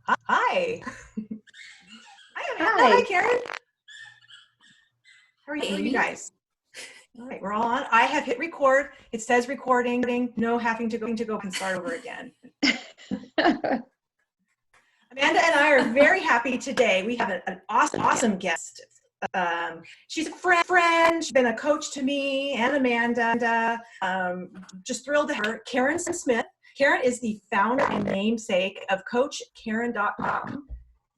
Hi. Hi, Amanda. Hi. Hi, Karen. How are you guys? All right, we're all on. I have hit record. It says recording. No having to go and start over again. Amanda and I are very happy today. We have an awesome guest. She's a friend. She's been a coach to me and Amanda. Just thrilled to have her. Karen Smith. Karen is the founder and namesake of CoachKaren.com.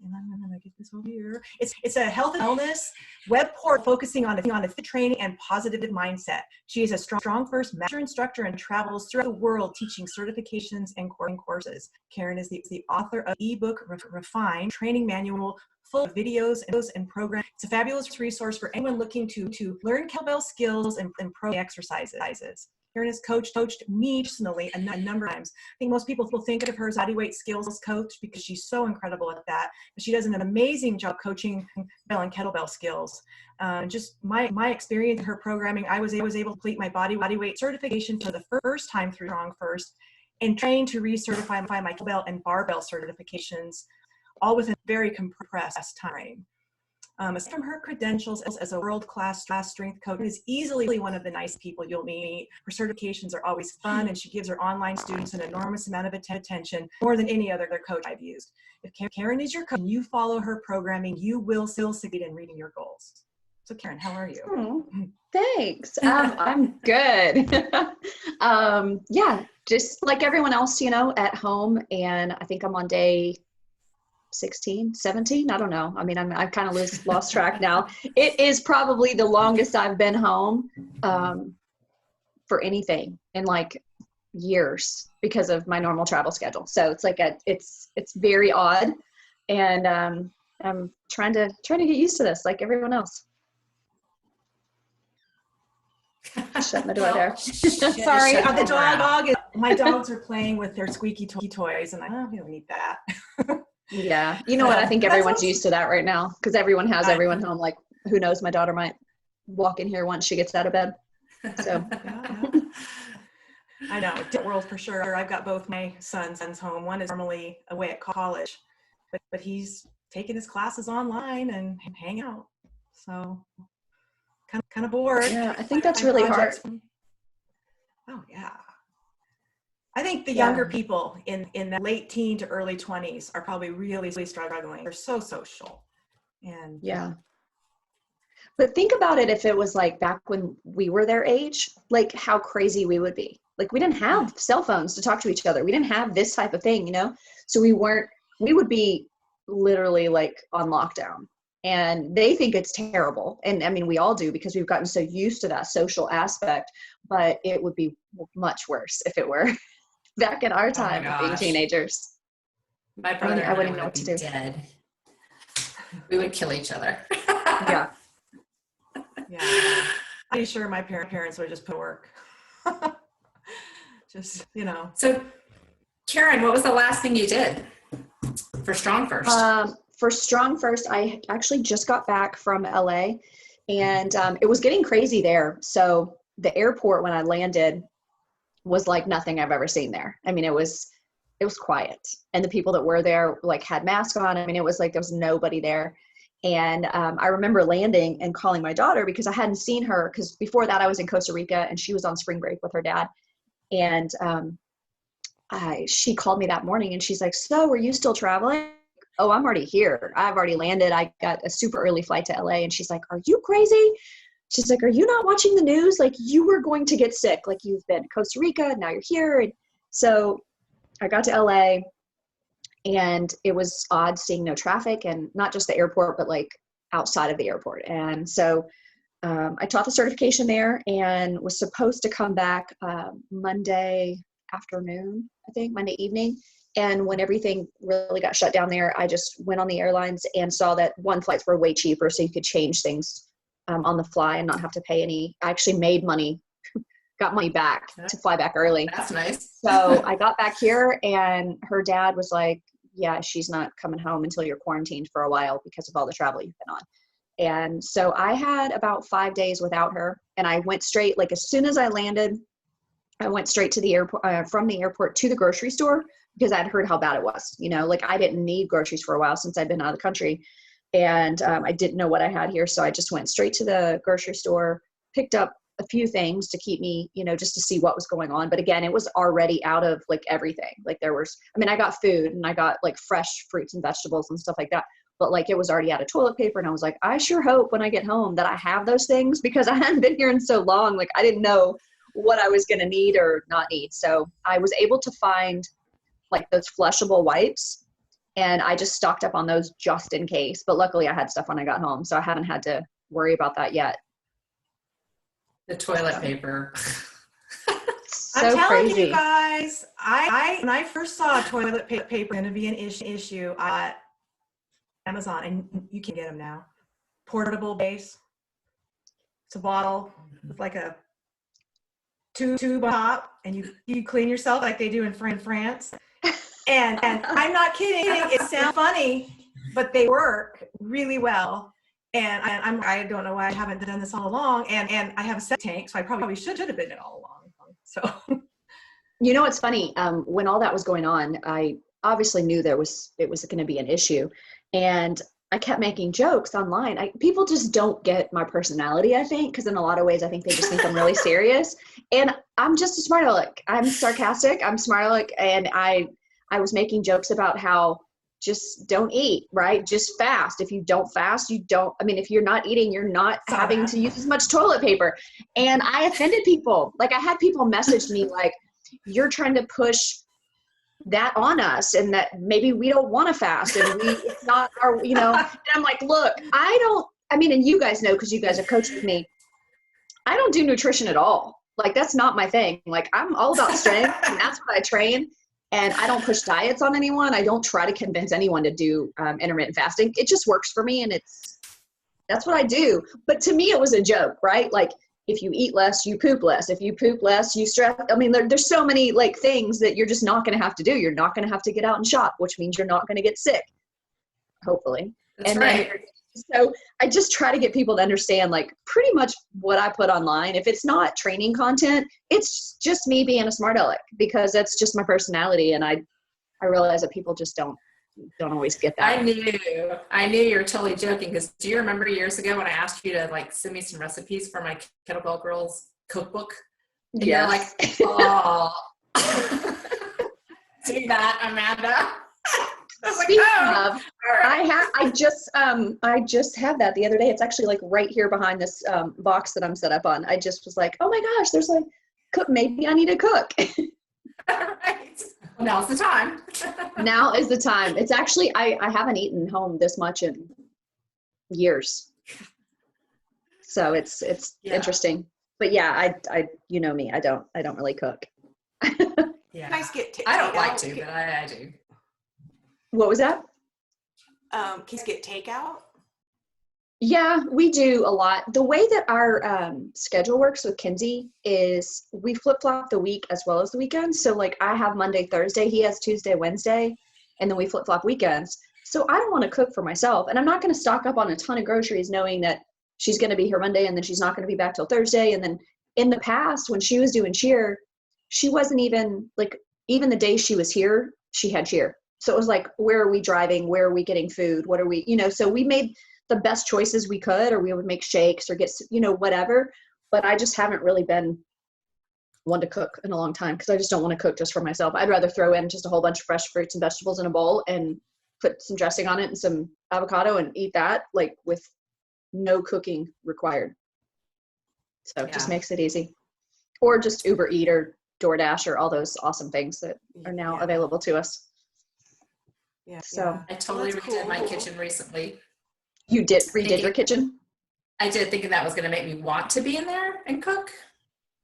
And I'm going to get this over here. It's a health and wellness web portal focusing on fit training and positive mindset. She is a Strongfirst Master Instructor and travels throughout the world teaching certifications and courses. Karen is the author of ebook Refine Training Manual, full of videos and programs. It's a fabulous resource for anyone looking to learn kettlebell skills and pro exercises. Karen has coached me personally a number of times. I think most people will think of her as bodyweight skills coach because she's so incredible at that. But she does an amazing job coaching bell and kettlebell skills. Just my experience in her programming, I was able to complete my bodyweight certification for the first time through Strongfirst and train to recertify my kettlebell and barbell certifications, all within a very compressed time. Aside from her credentials as a world-class strength coach, is easily one of the nice people you'll meet. Her certifications are always fun, and she gives her online students an enormous amount of attention, more than any other coach I've used. If Karen is your coach and you follow her programming, you will still succeed in reaching your goals. So Karen, how are you? Oh, thanks. I'm good. Yeah, just like everyone else, at home. And I think I'm on day 16, 17. I don't know. I mean, I've kind of lost track now. It is probably the longest I've been home for anything in like years because of my normal travel schedule. So it's like it's very odd, and I'm trying to get used to this like everyone else. Shut my door there. Sorry, my dogs are playing with their squeaky toys, and we don't need that. Yeah. You know what? I think everyone's used to that right now because everyone has everyone home. Like, who knows? My daughter might walk in here once she gets out of bed. So. Yeah. I know. Different world for sure. I've got both my sons home. One is normally away at college, but he's taking his classes online and hang out. So kind of bored. Yeah, I think that's really hard. Oh, yeah. I think the younger people in the late teen to early 20s are probably really struggling. They're so social. And yeah. But think about it, if it was like back when we were their age, like how crazy we would be. Like, we didn't have cell phones to talk to each other. We didn't have this type of thing, So we would be literally like on lockdown. And they think it's terrible. And I mean, we all do because we've gotten so used to that social aspect, but it would be much worse if it were back in our time being teenagers. My brother I wouldn't know what to do. Dead. We would kill each other. Yeah. Yeah. I'm sure my parents would just put work. Just, So, Karen, what was the last thing you did for Strongfirst? For Strongfirst, I actually just got back from LA, and it was getting crazy there. So the airport when I landed was like nothing I've ever seen there. I mean, it was quiet, and the people that were there like had masks on. I mean, it was like there was nobody there. And I remember landing and calling my daughter because I hadn't seen her, because before that I was in Costa Rica and she was on spring break with her dad. And she called me that morning and she's like, "So, were you still traveling?" "Oh, I'm already here. I've already landed. I got a super early flight to LA." And she's like, "Are you crazy?" She's like, "Are you not watching the news? Like, you were going to get sick. Like, you've been to Costa Rica, now you're here." And so I got to LA, and it was odd seeing no traffic, and not just the airport, but like outside of the airport. And so I taught the certification there and was supposed to come back Monday afternoon, I think, Monday evening. And when everything really got shut down there, I just went on the airlines and saw that flights were way cheaper, so you could change things on the fly and not have to pay any. I actually made money, got money back to fly back early. That's nice. So I got back here, and her dad was like, "Yeah, she's not coming home until you're quarantined for a while because of all the travel you've been on." And so I had about 5 days without her, and I went straight, like as soon as I landed, I went straight to the airport, from the airport to the grocery store because I'd heard how bad it was. Like I didn't need groceries for a while since I'd been out of the country, and I didn't know what I had here. So I just went straight to the grocery store, picked up a few things to keep me, just to see what was going on. But again, it was already out of like everything. Like I got food and I got like fresh fruits and vegetables and stuff like that. But like it was already out of toilet paper. And I was like, I sure hope when I get home that I have those things, because I hadn't been here in so long. Like I didn't know what I was going to need or not need. So I was able to find like those flushable wipes, and I just stocked up on those just in case. But luckily I had stuff when I got home, so I haven't had to worry about that yet. The toilet paper. So I'm telling crazy. you guys, when I first saw toilet paper going to be an issue at Amazon, and you can get them now, portable base. It's a bottle with like a tube on top, and you clean yourself like they do in France. And I'm not kidding. It sounds funny, but they work really well. And I don't know why I haven't done this all along. And I have a septic tank, so I probably should have been it all along. So, It's funny. When all that was going on, I obviously knew it was going to be an issue, and I kept making jokes online. People just don't get my personality, I think, because in a lot of ways, I think they just think I'm really serious. And I'm just a smart aleck. I'm sarcastic. I'm smart aleck, and I was making jokes about how just don't eat, right? Just fast. If you don't fast, if you're not eating, you're not having to use as much toilet paper. And I offended people. Like I had people message me like, you're trying to push that on us, and that maybe we don't want to fast, and it's not our, and I'm like, look, and you guys know, because you guys have coached with me, I don't do nutrition at all. Like that's not my thing. Like I'm all about strength, and that's what I train. And I don't push diets on anyone. I don't try to convince anyone to do intermittent fasting. It just works for me, and that's what I do. But to me, it was a joke, right? Like if you eat less, you poop less. If you poop less, you stress. There's so many like things that you're just not going to have to do. You're not going to have to get out and shop, which means you're not going to get sick, hopefully. That's right. So I just try to get people to understand like pretty much what I put online. If it's not training content, it's just me being a smart aleck, because that's just my personality. And I realize that people just don't always get that. I knew you were totally joking, because do you remember years ago when I asked you to like send me some recipes for my Kettlebell Girls cookbook? And yes. You're like, oh, do that, Amanda. I was Speaking like, of, I just have that the other day. It's actually like right here behind this box that I'm set up on. I just was like, oh my gosh, there's like cook. Maybe I need to cook. right. Well, now's the time. Now is the time. It's actually I haven't eaten home this much in years, so it's interesting. But yeah, I me, I don't really cook. Yeah, nice I don't like to, but I do. What was that? Can you get takeout? Yeah, we do a lot. The way that our schedule works with Kinsey is we flip-flop the week as well as the weekends. So like I have Monday, Thursday, he has Tuesday, Wednesday, and then we flip-flop weekends. So I don't want to cook for myself, and I'm not going to stock up on a ton of groceries knowing that she's going to be here Monday and then she's not going to be back till Thursday. And then in the past when she was doing cheer, she wasn't even the day she was here, she had cheer. So it was like, where are we driving? Where are we getting food? What are we, so we made the best choices we could, or we would make shakes or get, whatever. But I just haven't really been one to cook in a long time, because I just don't want to cook just for myself. I'd rather throw in just a whole bunch of fresh fruits and vegetables in a bowl and put some dressing on it and some avocado and eat that, like with no cooking required. So it just makes it easy. Or just Uber Eat or DoorDash or all those awesome things that are now available to us. Yeah. So I totally redid my kitchen recently. You redid your kitchen? I did, thinking that was going to make me want to be in there and cook.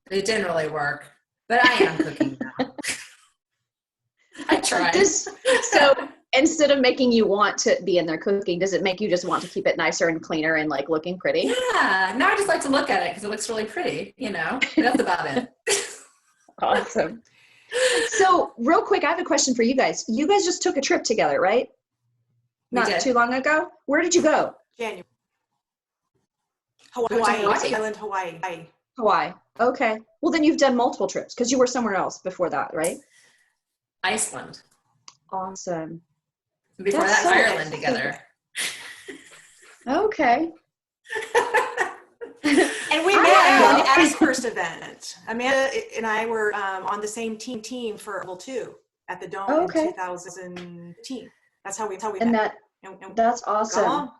It didn't really work, but I am cooking now. I tried. So instead of making you want to be in there cooking, does it make you just want to keep it nicer and cleaner and like looking pretty? Yeah. Now I just like to look at it because it looks really pretty, That's about it. Awesome. So real quick, I have a question for you guys. You guys just took a trip together, right? Not too long ago. Where did you go? January. Hawaii. Okay. Well, then you've done multiple trips because you were somewhere else before that, right? Iceland. Awesome. Before That's that, so Ireland together. Okay. And we met at his first event. Amanda and I were on the same team for level 2 at the Dome in 2015. That's how we And met. That's awesome.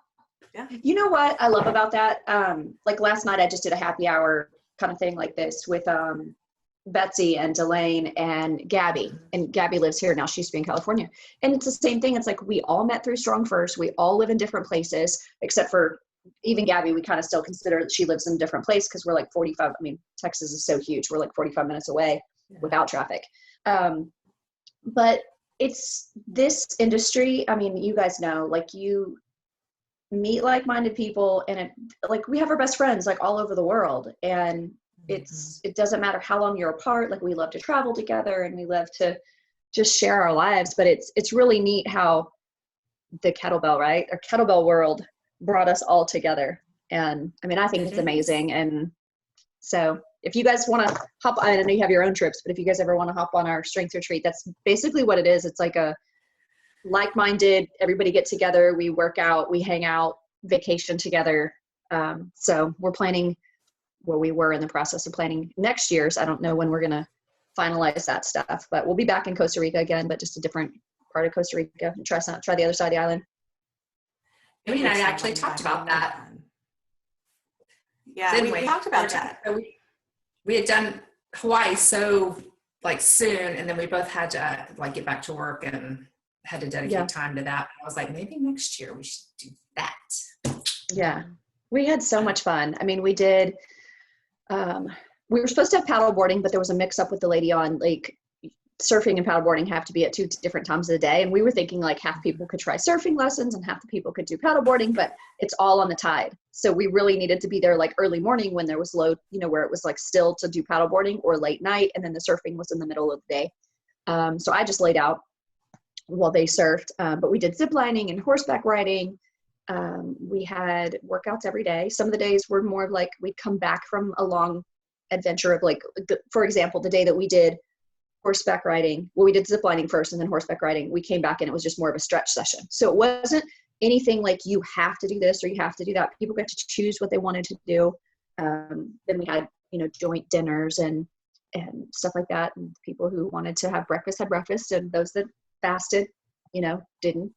Yeah. You know what I love about that? Like last night I just did a happy hour kind of thing like this with Betsy and Delane and Gabby. And Gabby lives here now. She used to be in California. And it's the same thing. It's like we all met through Strongfirst. We all live in different places, except for even Gabby, we kind of still consider that she lives in a different place because we're like 45. I mean, Texas is so huge. We're like 45 minutes away without traffic. But it's this industry. I mean, you guys know, like you meet like-minded people and like we have our best friends like all over the world. And it doesn't matter how long you're apart. Like we love to travel together and we love to just share our lives. But it's really neat how the kettlebell, right? Or kettlebell world brought us all together. And I mean, I think it's amazing. And so if you guys want to hop, I know you have your own trips, but if you guys ever want to hop on our strength retreat, that's basically what it is. It's like a like-minded, everybody get together, we work out, we hang out, vacation together. So we're planning, well, we were in the process of planning next year's. I don't know when we're going to finalize that stuff, but we'll be back in Costa Rica again, but just a different part of Costa Rica and try the other side of the island. Amy and I actually talked about that. Yeah, we talked about that. We had done Hawaii so like soon, and then we both had to like get back to work and had to dedicate time to that. I was like, maybe next year we should do that. Yeah, we had so much fun. I mean, we did, we were supposed to have paddle boarding, but there was a mix up with the lady on like surfing and paddleboarding have to be at 2 different times of the day. And we were thinking like half people could try surfing lessons and half the people could do paddleboarding, but it's all on the tide. So we really needed to be there like early morning when there was low, you know, where it was like still to do paddleboarding, or late night. And then the surfing was in the middle of the day. So I just laid out while they surfed, but we did zip lining and horseback riding. We had workouts every day. Some of the days were more of like, we'd come back from a long adventure of like, for example, the day that we did horseback riding, well, we did zip lining first and then horseback riding, we came back and it was just more of a stretch session. So it wasn't anything like you have to do this or you have to do that. People got to choose what they wanted to do. Then we had, you know, joint dinners and stuff like that. And people who wanted to have breakfast had breakfast, and those that fasted, you know, didn't.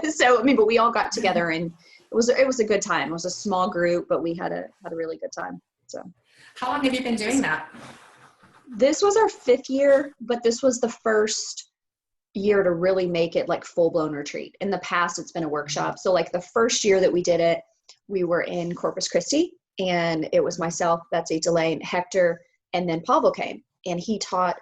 So, I mean, but we all got together and it was a good time. It was a small group, but we had a really good time. So how long have you been doing that? This was our 5th year, but this was the first year to really make it like full-blown retreat. In the past, it's been a workshop. So like the first year that we did it, we were in Corpus Christi, and it was myself, Betsy, Delane, Hector, and then Pavel came, and he taught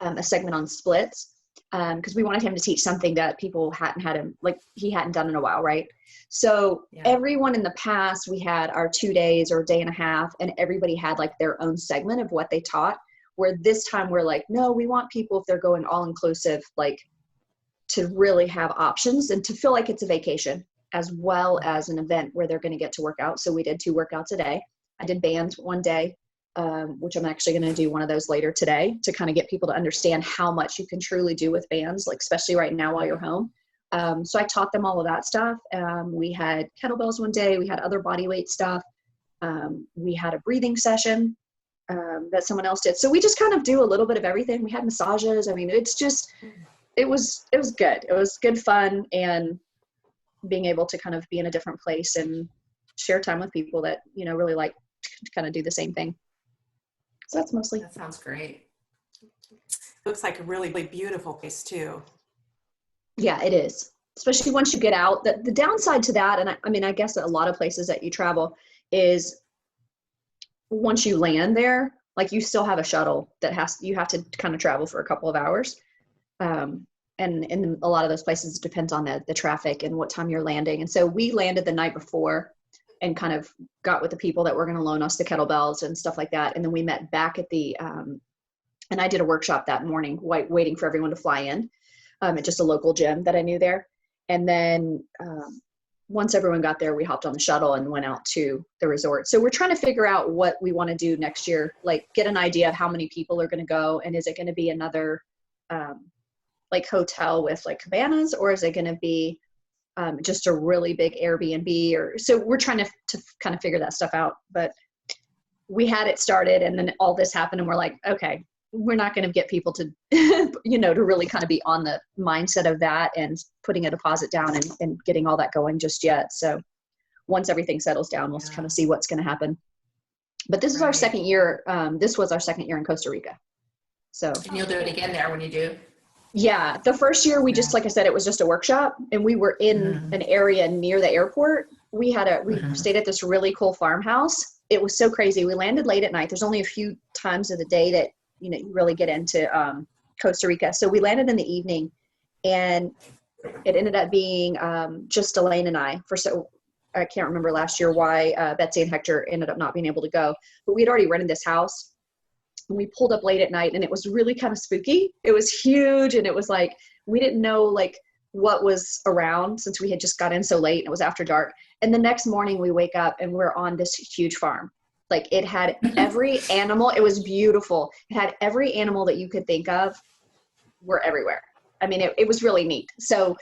a segment on splits because we wanted him to teach something that people hadn't had him, like he hadn't done in a while, right? So everyone in the past, we had our 2 days or a day and a half, and everybody had like their own segment of what they taught. Where this time we're like, no, we want people, if they're going all inclusive, like to really have options and to feel like it's a vacation as well as an event where they're going to get to work out. So we did 2 workouts a day. I did bands one day, which I'm actually going to do one of those later today to kind of get people to understand how much you can truly do with bands, like especially right now while you're home. So I taught them all of that stuff. We had kettlebells one day. We had other body weight stuff. We had a breathing session that someone else did. So we just kind of do a little bit of everything. We had massages. I mean, it's just, it was good. It was good fun, and being able to kind of be in a different place and share time with people that, you know, really like to kind of do the same thing. So that's mostly. That sounds great. Looks like a really, really beautiful place too. Yeah, it is. Especially once you get out. The downside to that, and I mean, I guess a lot of places that you travel is once you land there, like you still have a shuttle that you have to kind of travel for a couple of hours. And in a lot of those places, it depends on the traffic and what time you're landing. And so we landed the night before and kind of got with the people that were going to loan us the kettlebells and stuff like that. And then we met back at the, and I did a workshop that morning, waiting for everyone to fly in at just a local gym that I knew there. And then once everyone got there, we hopped on the shuttle and went out to the resort. So we're trying to figure out what we want to do next year, like get an idea of how many people are going to go. And is it going to be another like hotel with like cabanas, or is it going to be just a really big Airbnb? Or so we're trying to kind of figure that stuff out. But we had it started, and then all this happened, and we're like, okay, we're not going to get people to, to really kind of be on the mindset of that and putting a deposit down and getting all that going just yet. So once everything settles down, we'll kind of see what's going to happen. But this is our second year. This was our second year in Costa Rica. So and you'll do it again there when you do. Yeah. The first year we just, like I said, it was just a workshop, and we were in an area near the airport. We stayed at this really cool farmhouse. It was so crazy. We landed late at night. There's only a few times of the day that, you really get into Costa Rica. So we landed in the evening, and it ended up being just Elaine and I. I can't remember last year why Betsy and Hector ended up not being able to go, but we had already rented this house. And we pulled up late at night, and it was really kind of spooky. It was huge, and it was like we didn't know like what was around since we had just got in so late and it was after dark. And the next morning we wake up and we're on this huge farm. Like it had every animal. It was beautiful. It had every animal that you could think of were everywhere. I mean, it was really neat. So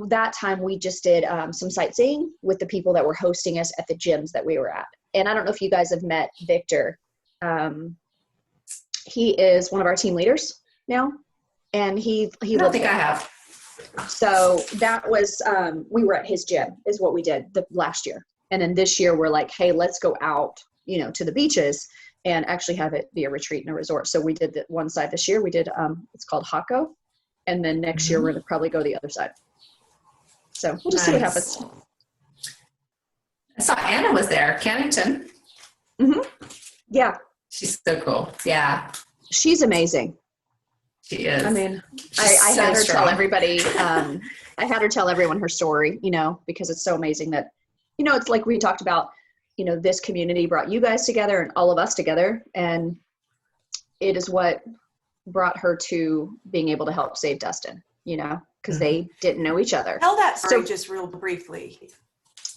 that time we just did some sightseeing with the people that were hosting us at the gyms that we were at. And I don't know if you guys have met Victor. He is one of our team leaders now. And he I don't think I have. So that was, we were at his gym is what we did the last year. And then this year we're like, hey, let's go out, to the beaches and actually have it be a retreat and a resort. So we did the one side this year. We did, it's called Hako. And then next year we're going to probably go the other side. So we'll just see what happens. I saw Anna was there, Cannington. Yeah. She's so cool. Yeah. She's amazing. She is. I mean, I had her tell everybody, I had her tell everyone her story, because it's so amazing that, it's like we talked about, this community brought you guys together and all of us together. And it is what brought her to being able to help save Dustin, because they didn't know each other. Tell that story just real briefly.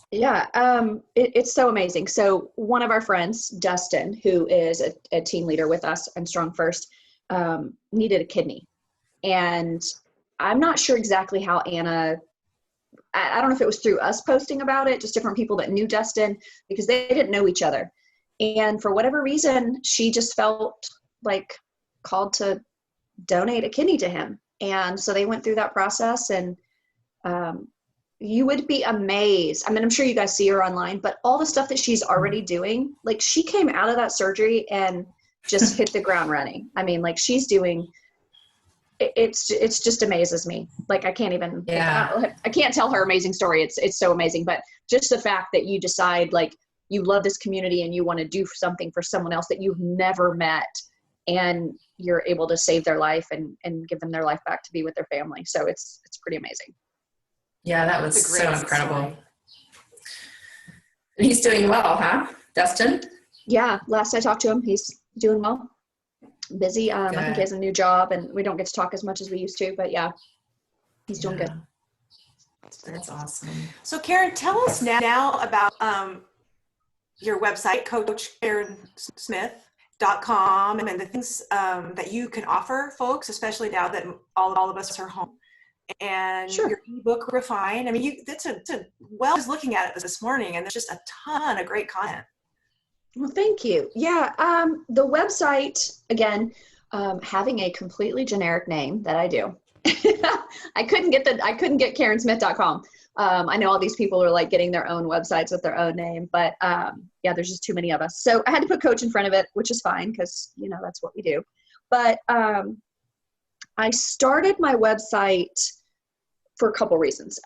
Yeah. It's so amazing. So one of our friends, Dustin, who is a team leader with us in Strongfirst, needed a kidney. And I'm not sure exactly how Anna, I don't know if it was through us posting about it, just different people that knew Dustin, because they didn't know each other. And for whatever reason, she just felt like called to donate a kidney to him. And so they went through that process, and you would be amazed. I mean, I'm sure you guys see her online, but all the stuff that she's already doing, like she came out of that surgery and just hit the ground running. I mean, like she's doing, it's just amazes me. Like I can't even, I can't tell her amazing story. It's so amazing, but just the fact that you decide like you love this community and you want to do something for someone else that you've never met, and you're able to save their life and give them their life back to be with their family. So it's pretty amazing. Yeah, that was so incredible. Story. And he's doing well, huh, Dustin? Yeah, last I talked to him, he's doing well. Busy. I think he has a new job, and we don't get to talk as much as we used to, but yeah, he's doing good. That's awesome. So Karen, tell us now about your website, CoachKarenSmith.com, and the things that you can offer folks, especially now that all of us are home. And your ebook, Refine. I mean, I was looking at it this morning, and there's just a ton of great content. Well, thank you. Yeah. The website, again, having a completely generic name that I do. I couldn't get KarenSmith.com. I know all these people are like getting their own websites with their own name, but there's just too many of us. So I had to put coach in front of it, which is fine because, that's what we do. But I started my website for a couple reasons.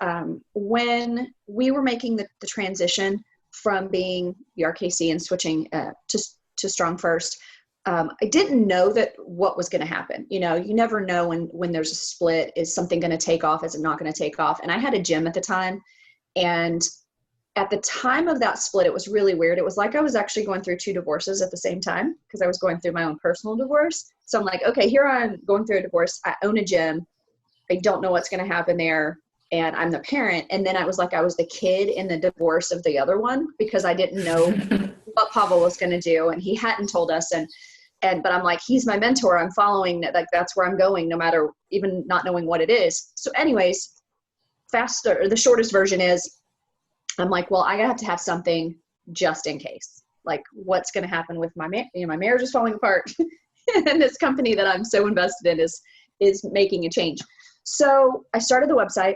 When we were making the transition from being the RKC and switching to Strongfirst, I didn't know that what was going to happen. You never know when there's a split. Is something going to take off? Is it not going to take off? And I had a gym at the time. And at the time of that split, it was really weird. It was like I was actually going through 2 divorces at the same time because I was going through my own personal divorce. So I'm like, okay, here I'm going through a divorce. I own a gym. I don't know what's going to happen there. And I'm the parent. And then I was like, I was the kid in the divorce of the other one because I didn't know what Pavel was going to do. And he hadn't told us. And but I'm like, he's my mentor. I'm following that. Like, that's where I'm going, no matter even not knowing what it is. So anyways, the shortest version is I'm like, well, I have to have something just in case. Like, what's going to happen with my marriage is falling apart, and this company that I'm so invested in is making a change. So I started the website,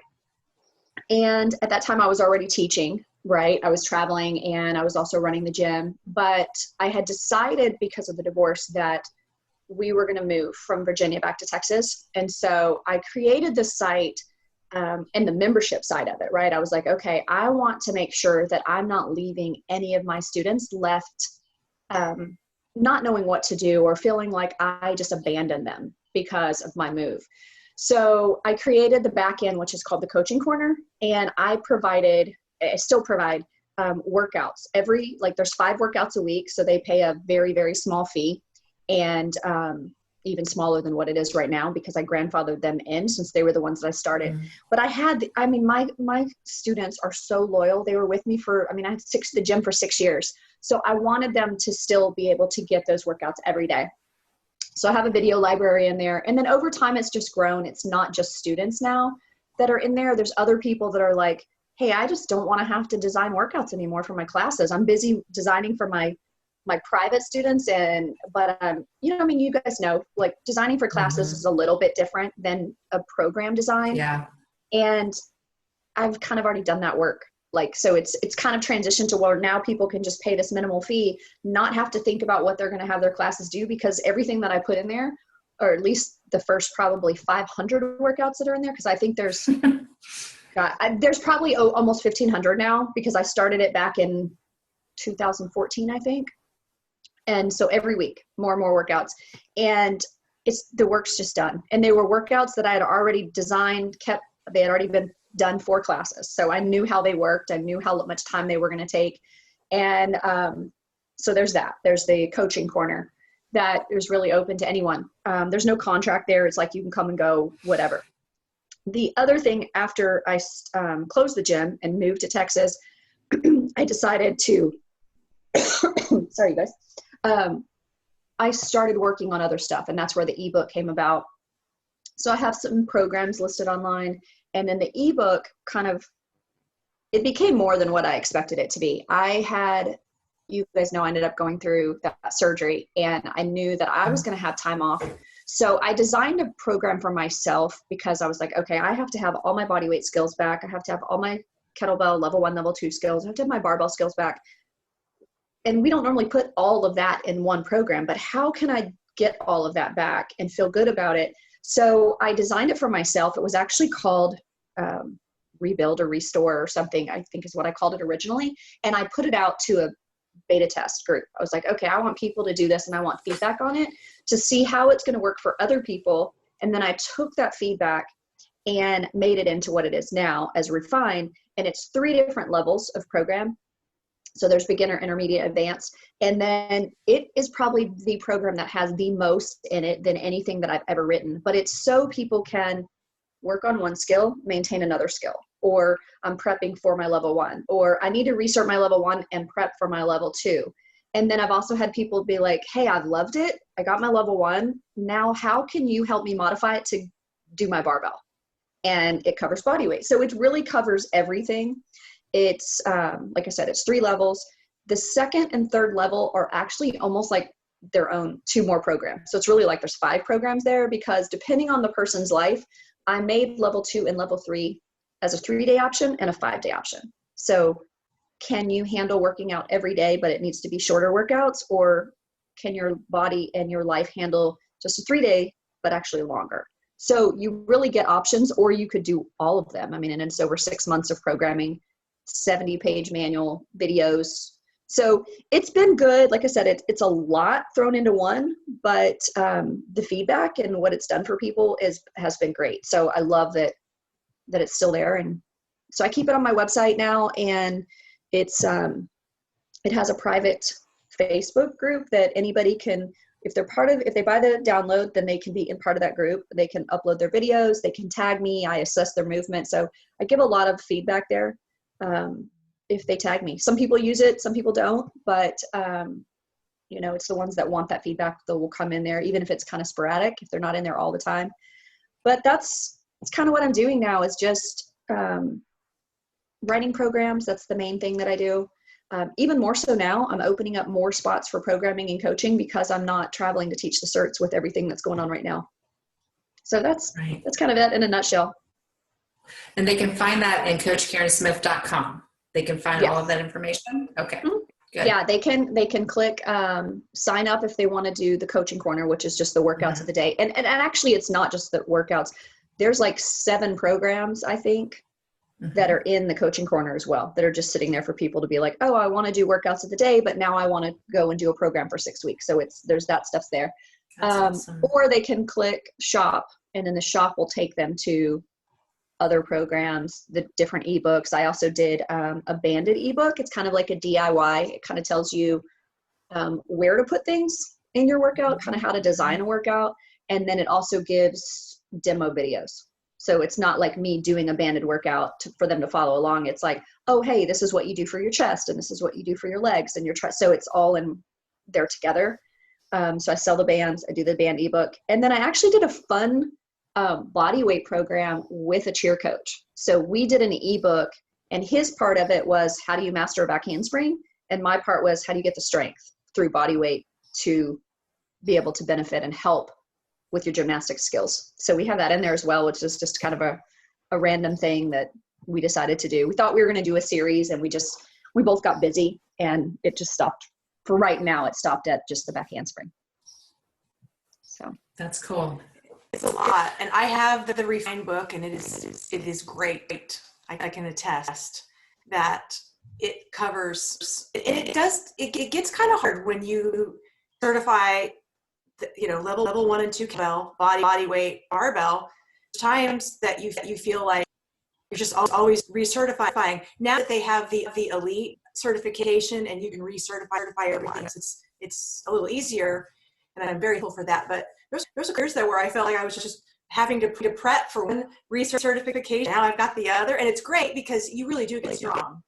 and at that time I was already teaching, right? I was traveling and I was also running the gym, but I had decided because of the divorce that we were going to move from Virginia back to Texas. And so I created the site and the membership side of it, right? I was like, okay, I want to make sure that I'm not leaving any of my students left not knowing what to do or feeling like I just abandoned them because of my move. So I created the back end, which is called the Coaching Corner. And I still provide workouts there's 5 workouts a week. So they pay a very, very small fee, and even smaller than what it is right now because I grandfathered them in since they were the ones that I started. Mm-hmm. But my students are so loyal. They were with me I had the gym for 6 years. So I wanted them to still be able to get those workouts every day. So I have a video library in there. And then over time, it's just grown. It's not just students now that are in there. There's other people that are like, hey, I just don't want to have to design workouts anymore for my classes. I'm busy designing for my private students. But you guys know, like, designing for classes mm-hmm. is a little bit different than a program design. Yeah. And I've kind of already done that work. Like, so it's kind of transitioned to where now people can just pay this minimal fee, not have to think about what they're going to have their classes do, because everything that I put in there, or at least the first probably 500 workouts that are in there, because I think there's there's probably almost 1,500 now, because I started it back in 2014, I think. And so every week, more and more workouts, and the work's just done. And they were workouts that I had already designed, they had already been done 4 classes. So I knew how they worked. I knew how much time they were going to take. And so there's that. There's the Coaching Corner that is really open to anyone. There's no contract there. It's like you can come and go, whatever. The other thing, after I closed the gym and moved to Texas, I decided to, sorry, you guys. I started working on other stuff, and that's where the ebook came about. So I have some programs listed online, and then the ebook it became more than what I expected it to be. You guys know, I ended up going through that surgery, and I knew that I was going to have time off. So I designed a program for myself because I was like, okay, I have to have all my body weight skills back. I have to have all my kettlebell level 1, level 2 skills. I have to have my barbell skills back. And we don't normally put all of that in one program, but how can I get all of that back and feel good about it? So I designed it for myself. It was actually called Rebuild or Restore or something, I think is what I called it originally. And I put it out to a beta test group. I was like, okay, I want people to do this, and I want feedback on it to see how it's going to work for other people. And then I took that feedback and made it into what it is now as refined. And it's 3 different levels of program. So there's beginner, intermediate, advanced. And then it is probably the program that has the most in it than anything that I've ever written. But it's so people can work on one skill, maintain another skill, or I'm prepping for my level 1, or I need to restart my level 1 and prep for my level 2. And then I've also had people be like, hey, I've loved it. I got my level 1. Now, how can you help me modify it to do my barbell? And it covers body weight. So it really covers everything. It's, like I said, it's 3 levels. The second and third level are actually almost like their own 2 more programs. So it's really like there's 5 programs there, because depending on the person's life, I made level 2 and level 3 as a 3-day option and a 5-day option. So can you handle working out every day, but it needs to be shorter workouts? Or can your body and your life handle just a 3-day, but actually longer? So you really get options, or you could do all of them. I mean, and it's over 6 months of programming, 70-page manual videos. So it's been good. Like I said, it's a lot thrown into one, but the feedback and what it's done for people has been great. So I love that it's still there. And so I keep it on my website now, and it has a private Facebook group that anybody can, if they buy the download, then they can be in part of that group. They can upload their videos, they can tag me, I assess their movement. So I give a lot of feedback there. If they tag me, some people use it, some people don't, but You know, it's the ones that want that feedback that will come in there, even if it's kind of sporadic, if they're not in there all the time. But that's kind of what I'm doing now, is just writing programs. That's the main thing that I do. Even more so now, I'm opening up more spots for programming and coaching because I'm not traveling to teach the certs with everything that's going on right now. So that's kind of it in a nutshell. And they can find that in CoachKarenSmith.com. They can find all of that information. Okay. Mm-hmm. Good. Yeah, they can click sign up if they want to do the coaching corner, which is just the workouts of the day. And actually, it's not just the workouts. There's like 7 programs, I think, that are in the coaching corner as well, that are just sitting there for people to be like, oh, I want to do workouts of the day, but now I want to go and do a program for 6 weeks. So there's that stuff there. Awesome. Or they can click shop, and then the shop will take them to other programs, the different ebooks. I also did a banded ebook. It's kind of like a DIY. It kind of tells you where to put things in your workout, kind of how to design a workout. And then it also gives demo videos. So it's not like me doing a banded workout for them to follow along. It's like, oh, hey, this is what you do for your chest, and this is what you do for your legs and your chest. So it's all in there together. So I sell the bands, I do the band ebook. And then I actually did a fun body weight program with a cheer coach. So we did an ebook, and his part of it was, how do you master a back handspring? And my part was, how do you get the strength through body weight to be able to benefit and help with your gymnastics skills. So we have that in there as well, which is just kind of a random thing that we decided to do. We thought we were going to do a series, and we both got busy, and it just stopped. For right now, it stopped at just the back handspring. So that's cool. It's a lot. And I have the refined book, and it is great. I can attest that it covers, and it gets kind of hard when you certify, level 1 and 2 kettlebell, body weight, barbell. Times that you feel like you're just always recertifying. Now that they have the elite certification, and you can recertify everything, it's a little easier, and I'm very thankful for that. But there's years there where I felt like I was just having to prep for one recertification. Now I've got the other, and it's great because you really do get strong.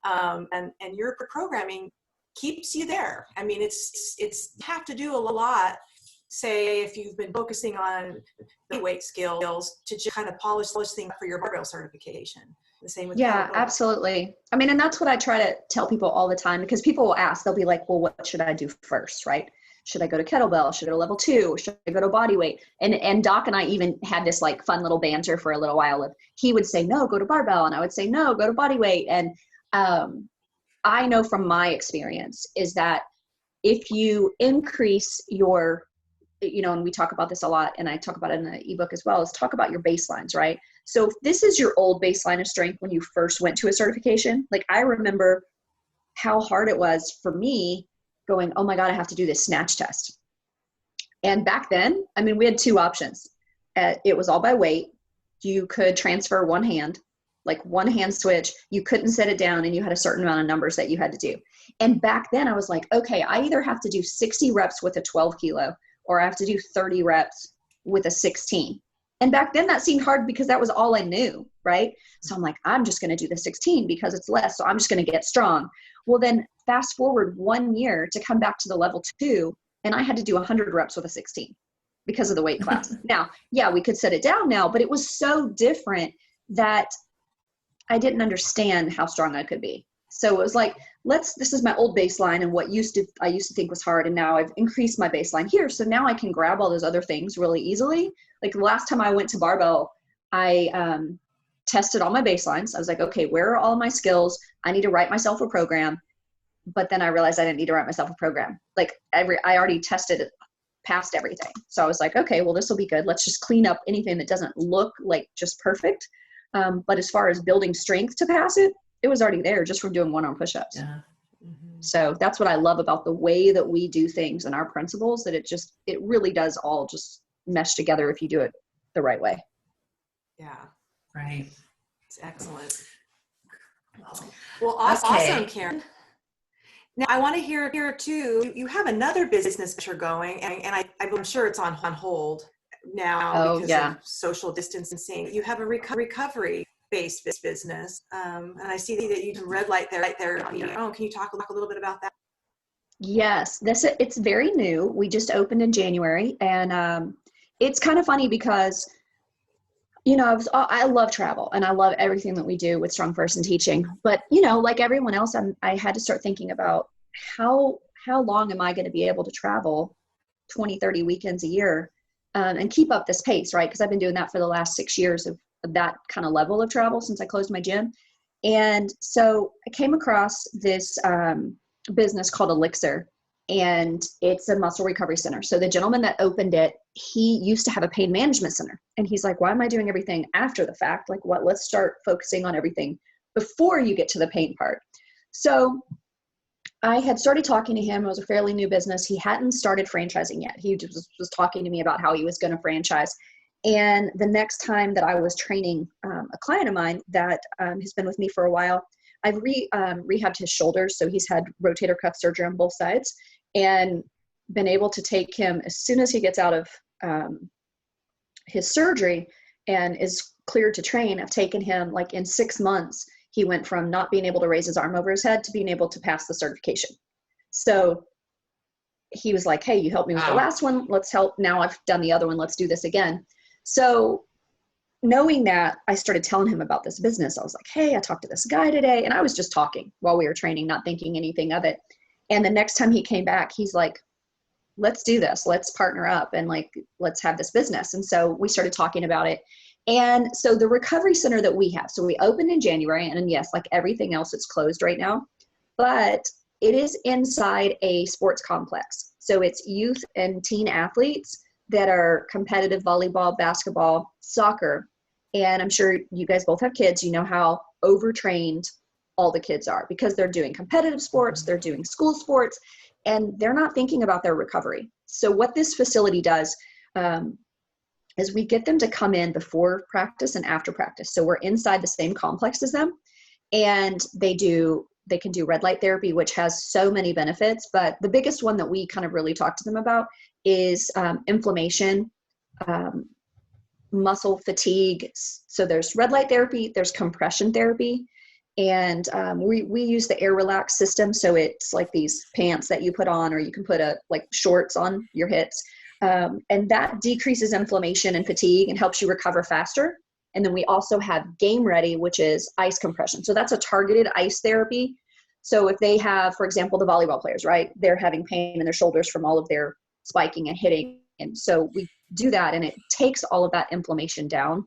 And your programming keeps you there. I mean, it's you have to do a lot. Say if you've been focusing on the weight skills to just kind of polish things for your barbell certification. The same with absolutely. I mean, and that's what I try to tell people all the time, because people will ask, they'll be like, well, what should I do first, right? Should I go to kettlebell? Should I go to level 2? Should I go to body weight? And Doc and I even had this like fun little banter for a little while of, he would say, no, go to barbell. And I would say, no, go to body weight. And I know from my experience is that if you increase your, and we talk about this a lot, and I talk about it in the ebook as well, is talk about your baselines, right? So if this is your old baseline of strength when you first went to a certification, like I remember how hard it was for me going, oh my God, I have to do this snatch test. And back then, I mean, we had 2 options. It was all by weight. You could transfer one hand, like one hand switch. You couldn't set it down, and you had a certain amount of numbers that you had to do. And back then I was like, okay, I either have to do 60 reps with a 12 kilo, or I have to do 30 reps with a 16. And back then that seemed hard because that was all I knew, right? So I'm like, I'm just going to do the 16 because it's less. So I'm just going to get strong. Well, then fast forward 1 year to come back to the level 2, and I had to do 100 reps with a 16 because of the weight class. Now, yeah, we could set it down now, but it was so different that I didn't understand how strong I could be. So it was like, this is my old baseline and what I used to think was hard. And now I've increased my baseline here. So now I can grab all those other things really easily. Like the last time I went to barbell, I tested all my baselines. I was like, okay, where are all my skills? I need to write myself a program. But then I realized I didn't need to write myself a program. Like I already tested it past everything. So I was like, okay, well, this will be good. Let's just clean up anything that doesn't look like just perfect. But as far as building strength to pass it, it was already there just from doing 1-arm push-ups. Yeah. So that's what I love about the way that we do things and our principles, that it really does all just mesh together if you do it the right way. Yeah. Right. It's excellent. Well, awesome, Karen. Now I want to hear too, you have another business that you're going, and I'm sure it's on hold now because of social distancing. You have a recovery-based business, and I see that you can red light right there on your own. Can you talk a little bit about that? Yes, it's very new. We just opened in January, and it's kind of funny because, you know, I love travel and I love everything that we do with Strongfirst and teaching. But, you know, like everyone else, I had to start thinking about how long am I going to be able to travel 20, 30 weekends a year, and keep up this pace, right? Because I've been doing that for the last 6 years of that kind of level of travel since I closed my gym. And so I came across this business called Elixir, and it's a muscle recovery center. So the gentleman that opened it, he used to have a pain management center, and he's like, why am I doing everything after the fact? Like, what? Let's start focusing on everything before you get to the pain part. So I had started talking to him. It was a fairly new business. He hadn't started franchising yet. He just was talking to me about how he was going to franchise. And the next time that I was training a client of mine that has been with me for a while, I've rehabbed his shoulders. So he's had rotator cuff surgery on both sides, and been able to take him as soon as he gets out of his surgery and is cleared to train. I've taken him, like, in 6 months. He went from not being able to raise his arm over his head to being able to pass the certification. So he was like, hey, you helped me with the last one. Let's help. Now I've done the other one. Let's do this again. So knowing that, I started telling him about this business. I was like, hey, I talked to this guy today. And I was just talking while we were training, not thinking anything of it. And the next time he came back, he's like, let's do this. Let's partner up and, like, let's have this business. And so we started talking about it. And so the recovery center that we have, so we opened in January, and yes, like everything else, it's closed right now, but it is inside a sports complex. So it's youth and teen athletes that are competitive volleyball, basketball, soccer. And I'm sure you guys both have kids. You know how overtrained all the kids are because they're doing competitive sports, they're doing school sports, and they're not thinking about their recovery. So what this facility does is we get them to come in before practice and after practice. So we're inside the same complex as them, and they can do red light therapy, which has so many benefits. But the biggest one that we kind of really talk to them about is inflammation, muscle fatigue. So there's red light therapy, there's compression therapy, and we use the Air Relax system. So it's like these pants that you put on, or you can put like shorts on your hips. And that decreases inflammation and fatigue and helps you recover faster. And then we also have Game Ready, which is ice compression. So that's a targeted ice therapy. So if they have, for example, the volleyball players, right, they're having pain in their shoulders from all of their spiking and hitting. And so we do that, and it takes all of that inflammation down,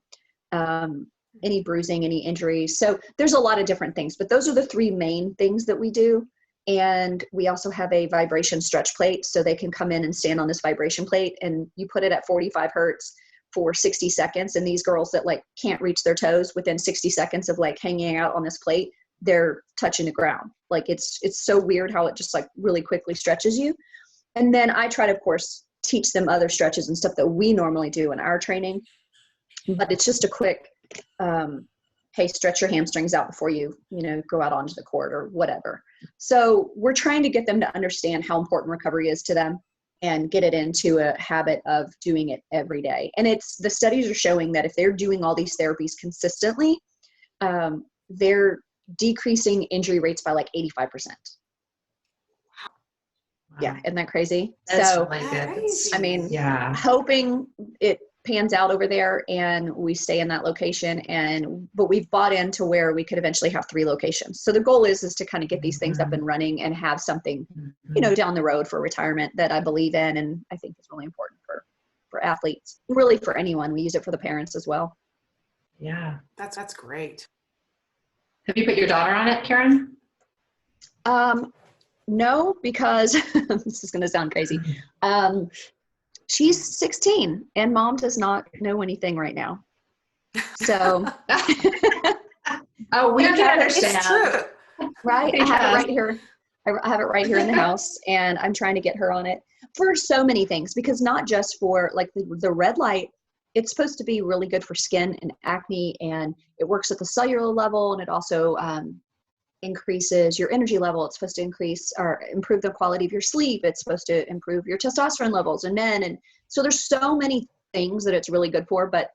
any bruising, any injuries. So there's a lot of different things, but those are the 3 main things that we do. And we also have a vibration stretch plate, so they can come in and stand on this vibration plate, and you put it at 45 hertz for 60 seconds. And these girls that, like, can't reach their toes within 60 seconds of, like, hanging out on this plate, they're touching the ground. Like, it's so weird how it just, like, really quickly stretches you. And then I try to, of course, teach them other stretches and stuff that we normally do in our training, but it's just a quick, hey, stretch your hamstrings out before you go out onto the court or whatever. So we're trying to get them to understand how important recovery is to them and get it into a habit of doing it every day. And the studies are showing that if they're doing all these therapies consistently, they're decreasing injury rates by like 85%. Wow. Yeah. Isn't that crazy? That's so, really good. I mean, yeah. hoping it pans out over there and we stay in that location, but we've bought into where we could eventually have 3 locations. So the goal is to kind of get these things up and running and have something, down the road for retirement that I believe in. And I think is really important for athletes, really for anyone. We use it for the parents as well. Yeah. That's great. Have you put your daughter on it, Karen? No, because this is going to sound crazy. She's 16 and mom does not know anything right now. So, we can understand. It's true. Right? I have it right here. I have it right here in the house, and I'm trying to get her on it for so many things, because not just for like the red light, it's supposed to be really good for skin and acne, and it works at the cellular level, and it also increases your energy level. It's supposed to increase or improve the quality of your sleep. It's supposed to improve your testosterone levels in men. And so there's so many things that it's really good for, but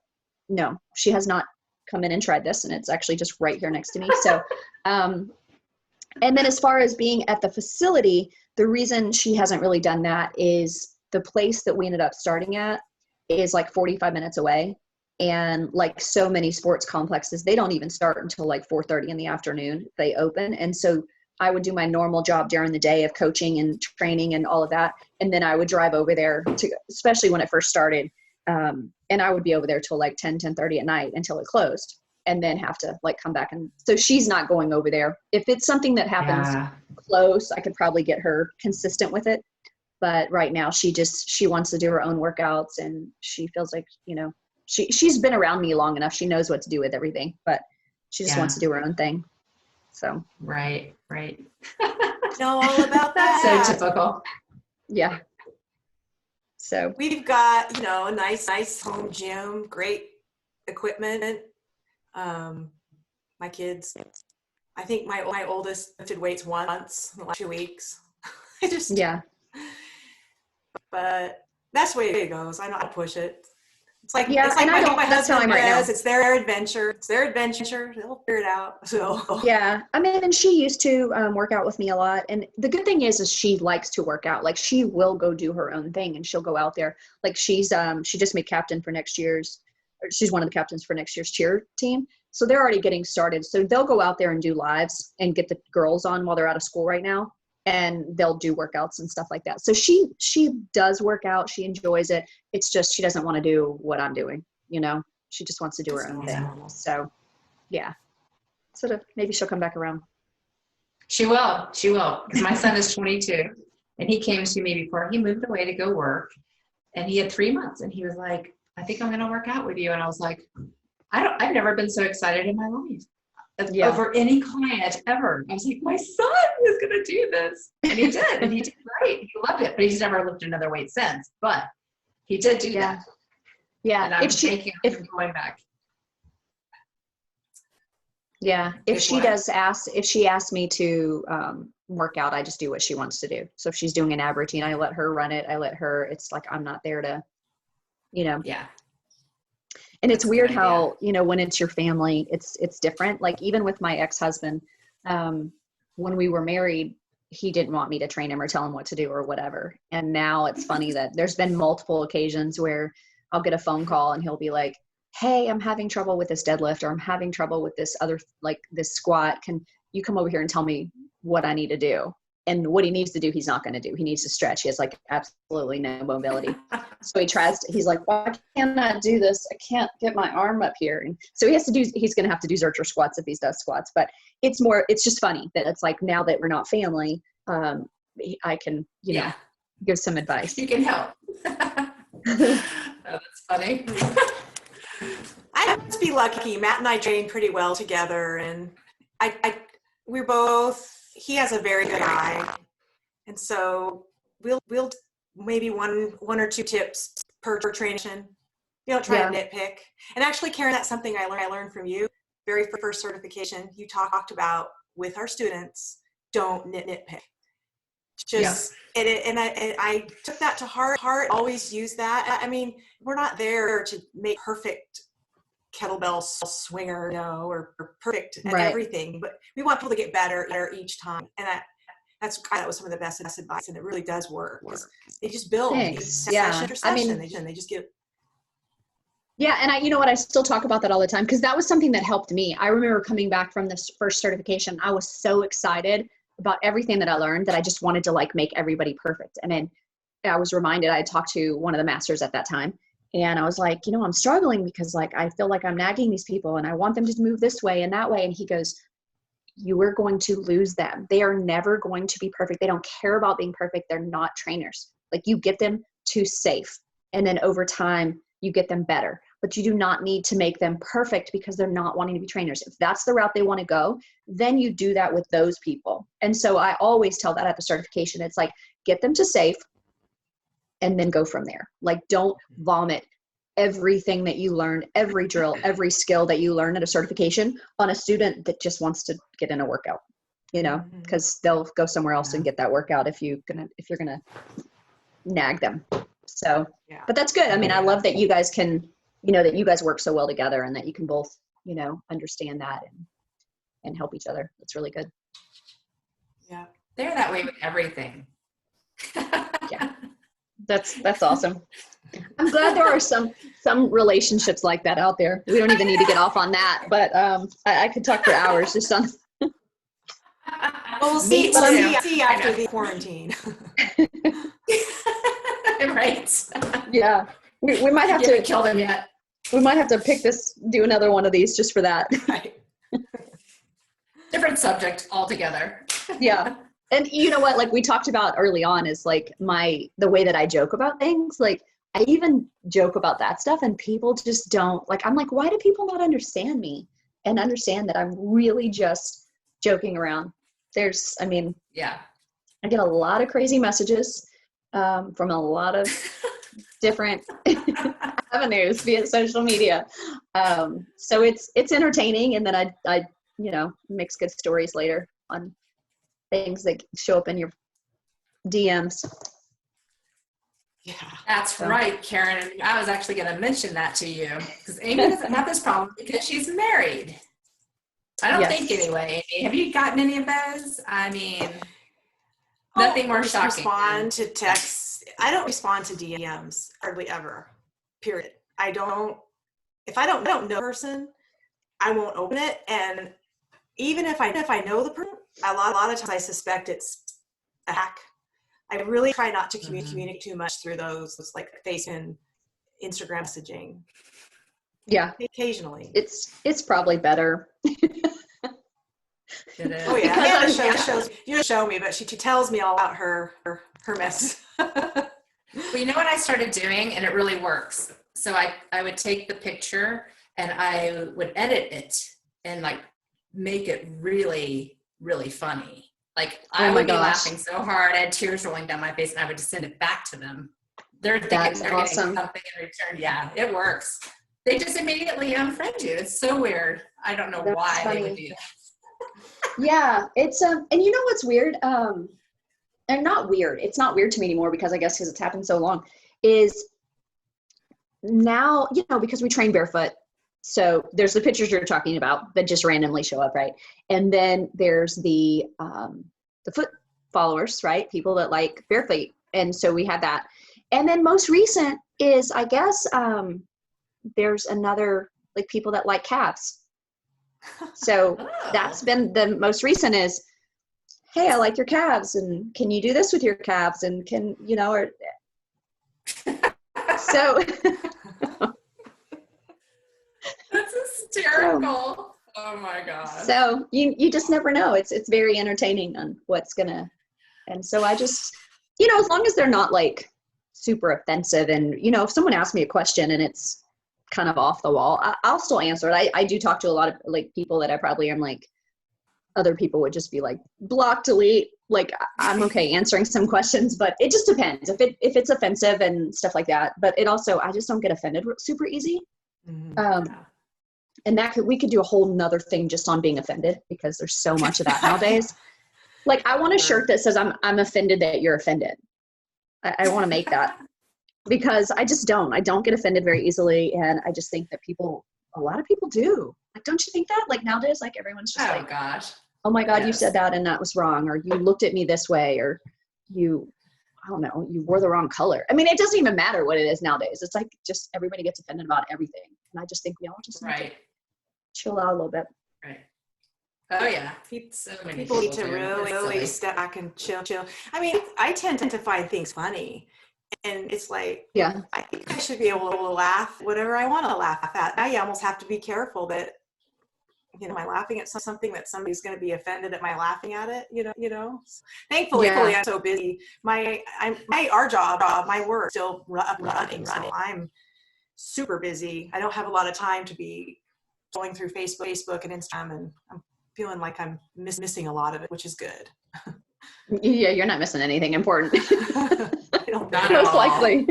no, she has not come in and tried this, and it's actually just right here next to me. So, and then as far as being at the facility, the reason she hasn't really done that is the place that we ended up starting at is like 45 minutes away. And like so many sports complexes, they don't even start until like 4:30 in the afternoon. They open. And so I would do my normal job during the day of coaching and training and all of that. And then I would drive over there to, especially when it first started. And I would be over there till like 10:30 at night until it closed, and then have to like come back. And so she's not going over there. If it's something that happens close, I could probably get her consistent with it. But right now she wants to do her own workouts, and she feels like, you know, she's been around me long enough. She knows what to do with everything, but she just wants to do her own thing. So. Right. Know all about That's that. so typical. Yeah. So we've got, you know, a nice home gym, great equipment. My kids, I think my oldest lifted weights once in the last 2 weeks. But that's the way it goes. I know how to push it. It's like, yeah, it's like and my I don't, that's how I'm husband right now. says, it's their adventure. It's their adventure. They'll figure it out. So yeah, I mean, and she used to work out with me a lot. And the good thing is she likes to work out. Like she will go do her own thing, and she'll go out there. Like she just made captain for she's one of the captains for next year's cheer team. So they're already getting started. So they'll go out there and do lives and get the girls on while they're out of school right now. And they'll do workouts and stuff like that. So she does work out. She enjoys it. It's just, she doesn't want to do what I'm doing. You know, she just wants to do her own thing. So yeah. Sort of, maybe she'll come back around. She will. Because my son is 22 and he came to me before he moved away to go work, and he had 3 months, and he was like, I think I'm going to work out with you. And I was like, I've never been so excited in my life over any client ever. I was like, my son is going to do this. And he did. And he did great. He loved it, but he's never lifted another weight since. But he did do that. Yeah. And I'm thinking of going back. Yeah. If she asks me to work out, I just do what she wants to do. So if she's doing an ab routine, I let her run it. It's like, I'm not there to, you know. Yeah. And it's weird how, you know, when it's your family, it's different. Like even with my ex-husband, when we were married, he didn't want me to train him or tell him what to do or whatever. And now it's funny that there's been multiple occasions where I'll get a phone call and he'll be like, hey, I'm having trouble with this deadlift, or I'm having trouble with this other, like this squat. Can you come over here and tell me what I need to do? And what he needs to do, he's not going to do. He needs to stretch. He has like absolutely no mobility. So he's like, why can't I do this? I can't get my arm up here. And so he's going to have to do Zercher squats if he does squats. But it's just funny that it's like, now that we're not family, I can, you know, give some advice. You can help. Oh, that's funny. I must be lucky. Matt and I train pretty well together, and he has a very good eye, and so we'll maybe one or two tips per training. You don't try to nitpick. And actually, Karen, that's something I learned from you. Very first certification, you talked about with our students, don't nitpick. Just I took that to heart. Always use that. I mean, we're not there to make perfect kettlebell swinger, you know, or perfect at everything, but we want people to get better each time. And that was some of the best advice, and it really does work. They just build session after session. They just get. Yeah. And you know what, I still talk about that all the time, because that was something that helped me. I remember coming back from this first certification, I was so excited about everything that I learned that I just wanted to like make everybody perfect. And then I was reminded, I had talked to one of the masters at that time, and I was like, you know, I'm struggling because like, I feel like I'm nagging these people and I want them to move this way and that way. And he goes, you are going to lose them. They are never going to be perfect. They don't care about being perfect. They're not trainers. Like, you get them to safe, and then over time you get them better, but you do not need to make them perfect because they're not wanting to be trainers. If that's the route they want to go, then you do that with those people. And so I always tell that at the certification. It's like, get them to safe and then go from there. Like, don't vomit everything that you learned, every drill, every skill that you learn at a certification on a student that just wants to get in a workout, you know, because they'll go somewhere else and get that workout if you're gonna nag them. So, but that's good. I mean, I love that you guys can, you know, that you guys work so well together and that you can both, you know, understand that and help each other. That's really good. Yeah. They're that way with everything. Yeah. That's awesome. I'm glad there are some relationships like that out there. We don't even need to get off on that, but I could talk for hours just on. Well, we'll see. See after the quarantine. Right. Yeah, we might have to kill them yet. We might have to do another one of these just for that. Right. Different subject altogether. Yeah. And you know what, like we talked about early on is like the way that I joke about things, like I even joke about that stuff and people just don't like, I'm like, why do people not understand me and understand that I'm really just joking around? Yeah, I get a lot of crazy messages from a lot of different avenues via social media. So it's entertaining. And then I mix good stories later on things that show up in your DMs. Yeah, that's right, Karen. I was actually going to mention that to you because Amy doesn't have this problem because she's married. I don't think anyway. Amy, have you gotten any of those? I mean, nothing more shocking. Respond to texts. I don't respond to DMs hardly ever. Period. If I don't know the person, I won't open it. And even if I know the person, a lot of times I suspect it's a hack. I really try not to communicate too much through those like Facebook and Instagram messaging. Yeah. Occasionally. It's probably better. It is. Oh yeah. Amanda you show me, but she tells me all about her mess. Well, you know what I started doing, and it really works. So I would take the picture and I would edit it and like make it really, really funny. Like I would be laughing so hard, I had tears rolling down my face, and I would just send it back to them. They're thinking they're getting something in return. Yeah, it works. They just immediately unfriend you. It's so weird. I don't know why they would do that. Yeah, it's and you know what's weird? And not weird. It's not weird to me anymore because it's happened so long. Is now, because we train barefoot. So there's the pictures you're talking about that just randomly show up, right? And then there's the foot followers, right? People that like barefoot. And so we have that. And then most recent is, I guess, there's another, like people that like calves. So that's been the most recent is, hey, I like your calves, and can you do this with your calves? And can, or so. That's hysterical. Oh my God. So you just never know. It's very entertaining on what's gonna, and so I just, as long as they're not like super offensive, and if someone asks me a question and it's kind of off the wall, I'll still answer it. I do talk to a lot of like people that I probably am like, other people would just be like block, delete. Like I'm okay answering some questions, but it just depends if it's offensive and stuff like that. But it also, I just don't get offended super easy. Mm-hmm. And we could do a whole nother thing just on being offended because there's so much of that nowadays. Like I want a shirt that says I'm offended that you're offended. I want to make that because I don't get offended very easily. And I just think that a lot of people do. Like, don't you think that? Like nowadays, like everyone's just like, gosh, oh my God, yes. You said that and that was wrong. Or you looked at me this way, or you wore the wrong color. I mean, it doesn't even matter what it is nowadays. It's like just everybody gets offended about everything. And I just think we all just need to chill out a little bit. Right. Oh yeah. So many people need to really step back and chill. I mean, I tend to find things funny. And it's like, yeah, I think I should be able to laugh whatever I want to laugh at. Now you almost have to be careful that, am I laughing at something that somebody's going to be offended at my laughing at it? Thankfully, I'm so busy. My work still running. So I'm super busy. I don't have a lot of time to be going through Facebook and Instagram, and I'm feeling like I'm missing a lot of it, which is good. Yeah, you're not missing anything important. Most likely.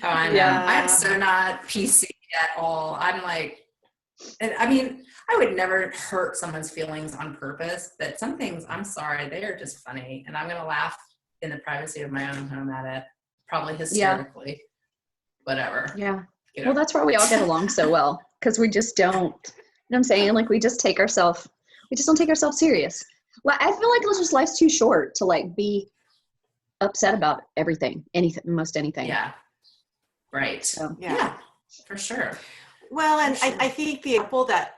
I know. Yeah. I'm so not PC at all. I'm like, and I mean, I would never hurt someone's feelings on purpose, but some things, I'm sorry, they are just funny. And I'm going to laugh in the privacy of my own home at it, probably hysterically, whatever. Yeah. Well, that's why we all get along so well. Cause we just don't, you know what I'm saying? Like we just don't take ourselves serious. Well, I feel like it's just life's too short to like be upset about everything, anything, most anything. Yeah. Right. So, Yeah, for sure. Well, and For sure. I think the example that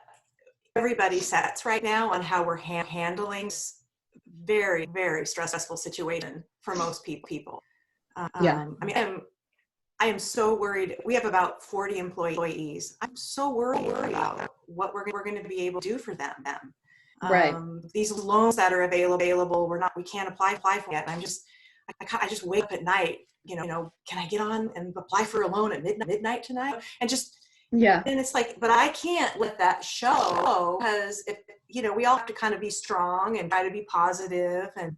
everybody sets right now on how we're handling this very, very stressful situation for most people. yeah. I mean, I am so worried. We have about 40 employees. I'm so worried about what we're going to be able to do for them. Right. These loans that are available, we can't apply for yet. And I just wake up at night, can I get on and apply for a loan at midnight tonight? And it's like, but I can't let that show, because if, we all have to kind of be strong and try to be positive and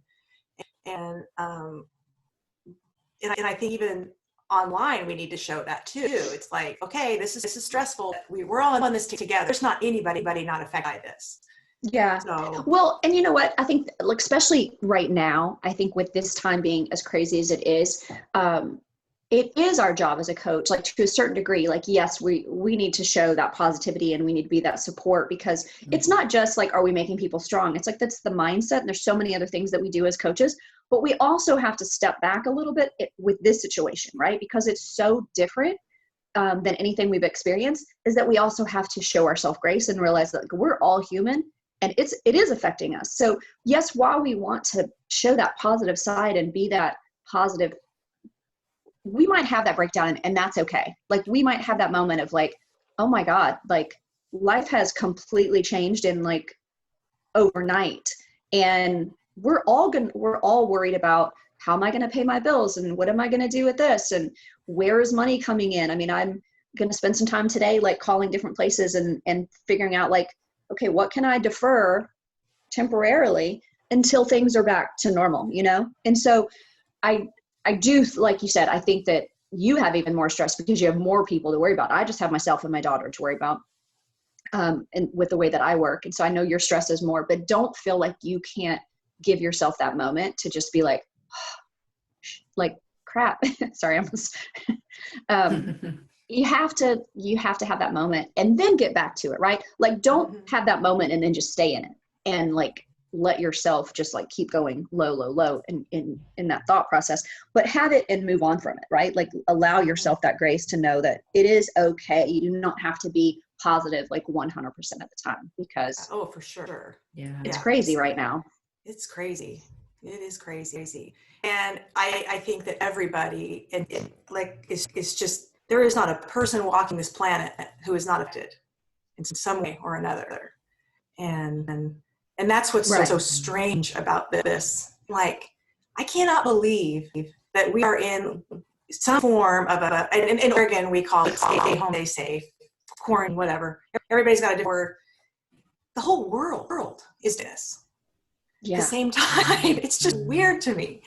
I think even online we need to show that too. It's like, okay, this is stressful. We're all on this together. There's not anybody not affected by this. Yeah. So, well, and you know what? I think, like, especially right now, I think with this time being as crazy as it is our job as a coach, like to a certain degree, like, yes, we need to show that positivity and we need to be that support, because it's not just like, are we making people strong? It's like, that's the mindset. And there's so many other things that we do as coaches, but we also have to step back a little bit with this situation, right? Because it's so different than anything we've experienced, is that we also have to show ourselves grace and realize that we're all human. And it is affecting us. So yes, while we want to show that positive side and be that positive, we might have that breakdown, and that's okay. Like, we might have that moment of like, oh my God, like life has completely changed in like overnight. And we're all worried about, how am I going to pay my bills? And what am I going to do with this? And where is money coming in? I mean, I'm going to spend some time today, like calling different places and figuring out like, okay, what can I defer temporarily until things are back to normal, And so I do, like you said, I think that you have even more stress because you have more people to worry about. I just have myself and my daughter to worry about, and with the way that I work. And so I know your stress is more, but don't feel like you can't give yourself that moment to just be like, like crap. Sorry, you have to have that moment and then get back to it, right? Like, don't have that moment and then just stay in it and like let yourself just like keep going low in that thought process, but have it and move on from it, right? Like, allow yourself that grace to know that it is okay. You do not have to be positive like 100% of the time, because for sure. Yeah. it's crazy right now. It's crazy. It is crazy. And I think that everybody, and it's just, there is not a person walking this planet who is not affected in some way or another. And that's what's Right. so strange about this. Like, I cannot believe that we are in some form of in Oregon, we call it stay home, stay safe, quarantine, whatever. Everybody's got a different word. The whole world is this. Yeah. At the same time, it's just weird to me.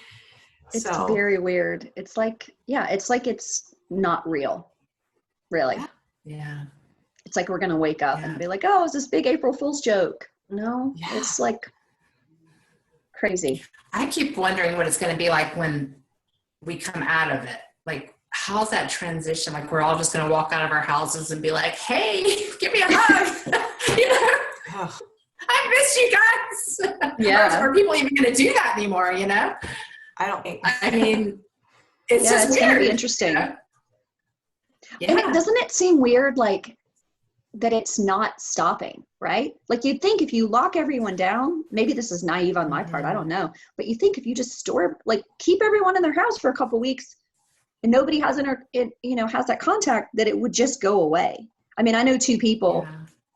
It's very weird. It's like, it's not real, really. Yeah. It's like we're going to wake up and be like, oh, it's this big April Fool's joke. No, It's like crazy. I keep wondering what it's going to be like when we come out of it. Like, how's that transition? Like, we're all just going to walk out of our houses and be like, hey, give me a hug. I miss you guys. Yeah. Are people even going to do that anymore? I don't think. I mean, it's just it's weird. Going to be interesting. Yeah. And doesn't it seem weird, like, that it's not stopping, right? Like, you'd think if you lock everyone down, maybe this is naive on my part, I don't know, but you think if you just keep everyone in their house for a couple weeks and nobody has has that contact, that it would just go away. I mean, I know two people,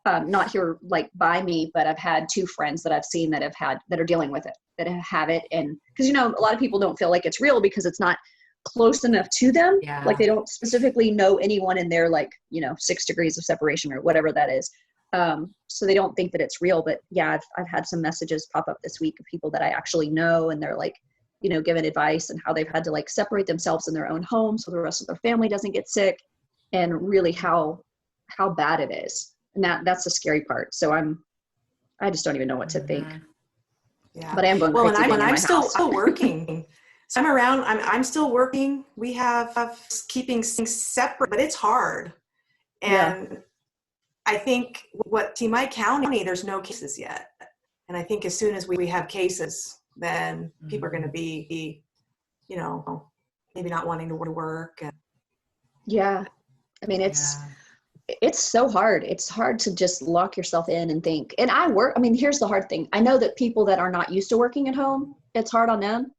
not here like by me, but I've had two friends that I've seen that are dealing with it, that have it. And because, a lot of people don't feel like it's real because it's not close enough to them. Yeah. Like, they don't specifically know anyone in their 6 degrees of separation or whatever that is. So they don't think that it's real. But yeah, I've had some messages pop up this week of people that I actually know, and they're like, given advice and how they've had to separate themselves in their own home so the rest of their family doesn't get sick, and really how bad it is. And that's the scary part. So I just don't even know what to think. Yeah. But I am going crazy. Well, and I'm still working. So I'm around, I'm still working. We have keeping things separate, but it's hard. And I think see, my county, there's no cases yet. And I think as soon as we have cases, then people are going to be, you know, maybe not wanting to work. And, Yeah. I mean, it's so hard. It's hard to just lock yourself in and think. And here's the hard thing. I know that people that are not used to working at home, it's hard on them.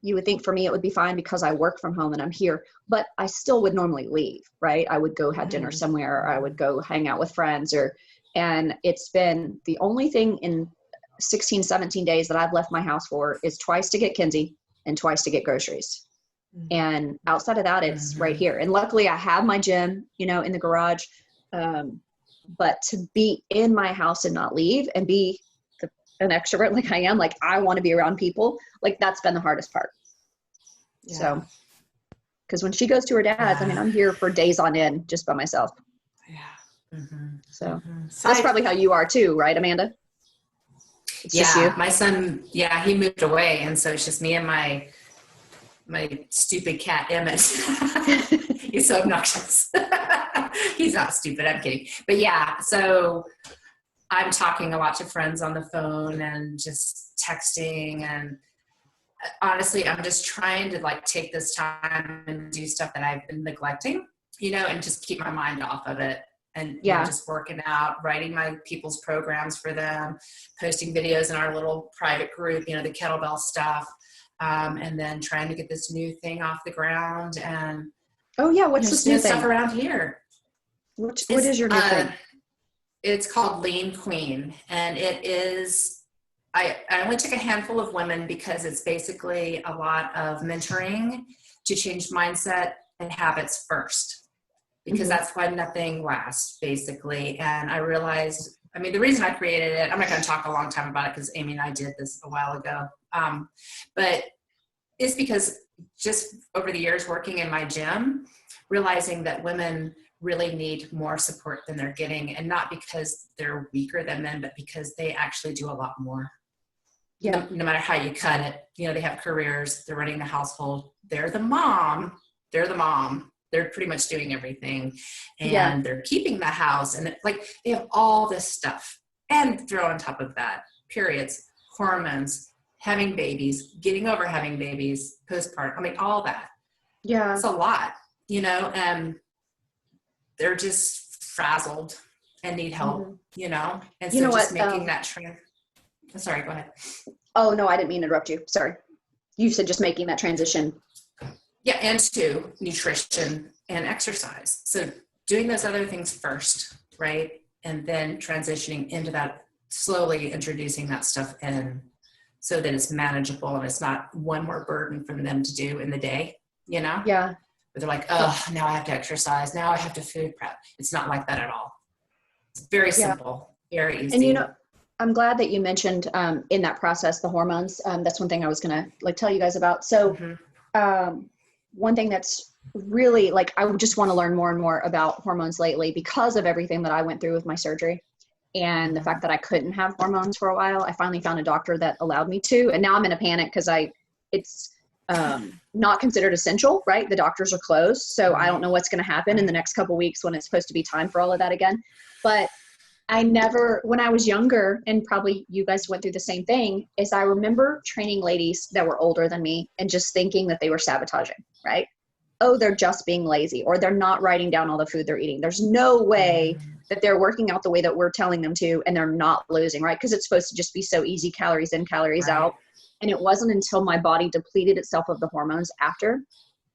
You would think for me it would be fine because I work from home and I'm here, but I still would normally leave, right? I would go have dinner somewhere, or I would go hang out with friends, and it's been the only thing in 16, 17 days that I've left my house for is twice to get Kinsey and twice to get groceries. And outside of that, it's right here. And luckily I have my gym, you know, in the garage. But to be in my house and not leave and be an extrovert like I am, like I want to be around people, like that's been the hardest part. Yeah. So, because when she goes to her dad's, I mean, I'm here for days on end just by myself. Yeah. So that's probably how you are too, right, Amanda? It's just you. My son, he moved away. And so it's just me and my stupid cat, Emmett. He's so obnoxious. He's not stupid. I'm kidding. But yeah, so I'm talking a lot to friends on the phone and just texting. And honestly, I'm just trying to like take this time and do stuff that I've been neglecting, you know, and just keep my mind off of it. And you know, just working out, writing my people's programs for them, posting videos in our little private group, you know, the kettlebell stuff. And then trying to get this new thing off the ground. And what's this new stuff thing around here? What is your new thing? It's called Lean Queen, and it is. I only took a handful of women because it's basically a lot of mentoring to change mindset and habits first, because that's why nothing lasts, basically. And I realized, I mean, the reason I created it, I'm not going to talk a long time about it because Amy and I did this a while ago. But it's because just over the years working in my gym, realizing that women really need more support than they're getting, and not because they're weaker than men, but because they actually do a lot more. No matter how you cut it, you know, they have careers, they're running the household, they're the mom, they're pretty much doing everything, and they're keeping the house, and like they have all this stuff, and throw on top of that periods, hormones, having babies, getting over having babies, postpartum, I mean, all that. Yeah. It's a lot, you know, and they're just frazzled and need help, you know? And so just making that sorry, go ahead. Oh, no, I didn't mean to interrupt you. Sorry. You said just making that transition. Yeah, and to nutrition and exercise. So doing those other things first, right? And then transitioning into that, slowly introducing that stuff in so that it's manageable and it's not one more burden for them to do in the day, you know? Yeah. But they're like, oh, now I have to exercise. Now I have to food prep. It's not like that at all. It's very simple, very easy. And, you know, I'm glad that you mentioned in that process, the hormones. That's one thing I was going to like tell you guys about. So one thing that's really like, I just want to learn more and more about hormones lately because of everything that I went through with my surgery and the fact that I couldn't have hormones for a while. I finally found a doctor that allowed me to, and now I'm in a panic because it's not considered essential, right? The doctors are closed. So I don't know what's going to happen in the next couple of weeks when it's supposed to be time for all of that again. But when I was younger, and probably you guys went through the same thing, is I remember training ladies that were older than me and just thinking that they were sabotaging, right? Oh, they're just being lazy, or they're not writing down all the food they're eating. There's no way that they're working out the way that we're telling them to, and they're not losing, right? Because it's supposed to just be so easy, calories in, calories out. And it wasn't until my body depleted itself of the hormones after,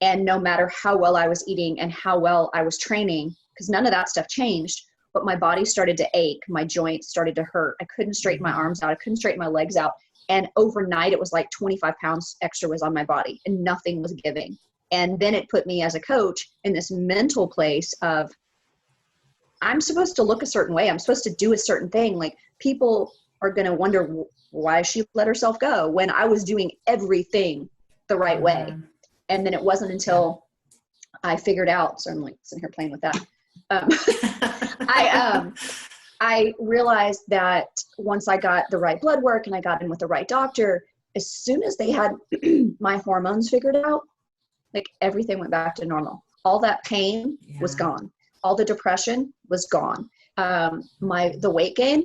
and no matter how well I was eating and how well I was training, because none of that stuff changed, but my body started to ache. My joints started to hurt. I couldn't straighten my arms out. I couldn't straighten my legs out. And overnight, it was like 25 pounds extra was on my body and nothing was giving. And then it put me as a coach in this mental place of, I'm supposed to look a certain way. I'm supposed to do a certain thing. Like, people are going to wonder why she let herself go when I was doing everything the right way. And then it wasn't until I figured out, so I'm like sitting here playing with that. I realized that once I got the right blood work and I got in with the right doctor, as soon as they had my hormones figured out, like everything went back to normal. All that pain was gone. All the depression was gone. The weight gain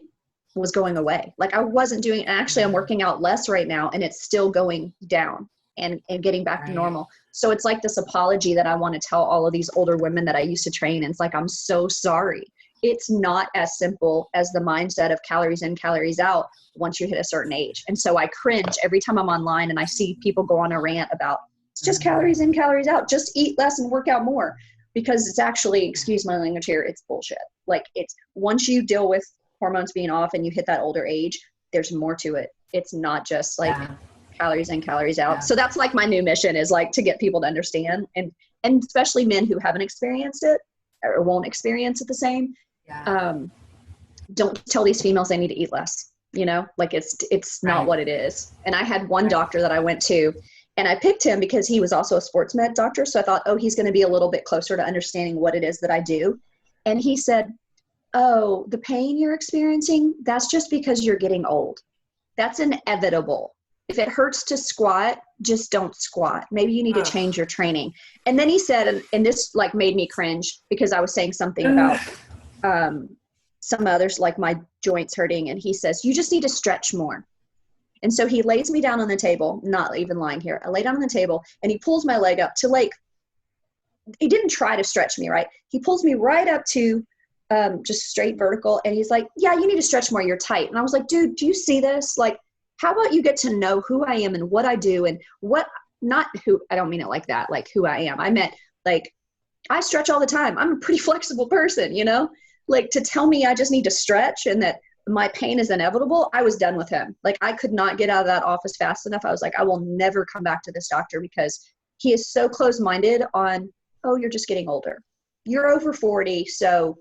was going away. Like I wasn't doing, actually I'm working out less right now and it's still going down and getting back to normal. So it's like this apology that I want to tell all of these older women that I used to train. And it's like, I'm so sorry. It's not as simple as the mindset of calories in, calories out once you hit a certain age. And so I cringe every time I'm online and I see people go on a rant about it's just calories in, calories out, just eat less and work out more, because it's actually, excuse my language here, it's bullshit. Like it's, once you deal with hormones being off and you hit that older age, there's more to it. It's not just like calories in, calories out. So that's like my new mission, is like to get people to understand, and especially men who haven't experienced it or won't experience it the same. Don't tell these females they need to eat less, you know, like it's not what it is. And I had one doctor that I went to, and I picked him because he was also a sports med doctor. So I thought, oh, he's going to be a little bit closer to understanding what it is that I do. And he said, oh, the pain you're experiencing, that's just because you're getting old. That's inevitable. If it hurts to squat, just don't squat. Maybe you need to change your training. And then he said, and this like made me cringe because I was saying something about some others, like my joints hurting. And he says, you just need to stretch more. And so he lays me down on the table, not even lying here. I lay down on the table and he pulls my leg up to like, he didn't try to stretch me, right? He pulls me right up to just straight vertical. And he's like, yeah, you need to stretch more. You're tight. And I was like, dude, do you see this? Like, how about you get to know who I am and what I do and what, not who, I don't mean it like that, like who I am. I meant like, I stretch all the time. I'm a pretty flexible person, you know, like to tell me I just need to stretch and that my pain is inevitable. I was done with him. Like I could not get out of that office fast enough. I was like, I will never come back to this doctor because he is so close-minded on, oh, you're just getting older. You're over 40. So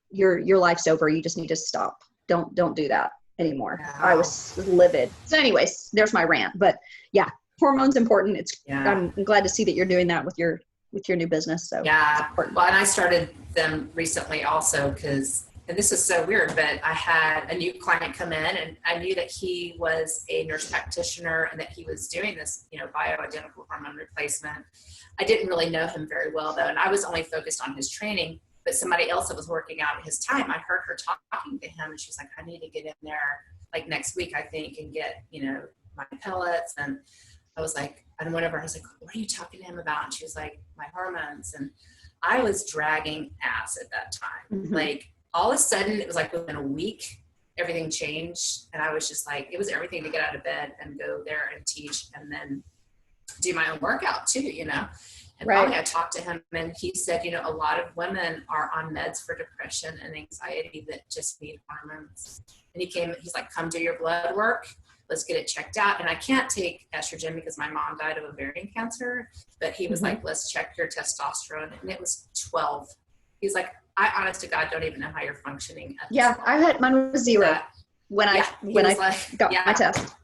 your life's over. You just need to stop. Don't do that anymore. Wow. I was livid. So anyways, there's my rant, but yeah, hormones important. I'm glad to see that you're doing that with your new business. So yeah. Well, and I started them recently also because, and this is so weird, but I had a new client come in and I knew that he was a nurse practitioner and that he was doing this, you know, bioidentical hormone replacement. I didn't really know him very well though. And I was only focused on his training, but somebody else that was working out at his time, I heard her talking to him and she's like, I need to get in there like next week, I think, and get, you know, my pellets. And I was like, and whatever, I was like, what are you talking to him about? And she was like, my hormones. And I was dragging ass at that time. Mm-hmm. Like all of a sudden it was like within a week, everything changed. And I was just like, it was everything to get out of bed and go there and teach and then do my own workout too, you know? And finally I talked to him and he said, you know, a lot of women are on meds for depression and anxiety that just need hormones. And he's like, come do your blood work. Let's get it checked out. And I can't take estrogen because my mom died of ovarian cancer, but he was like, let's check your testosterone. And it was 12. He's like, I honest to God, don't even know how you're functioning. Yeah. Mine was 0 when I got my test.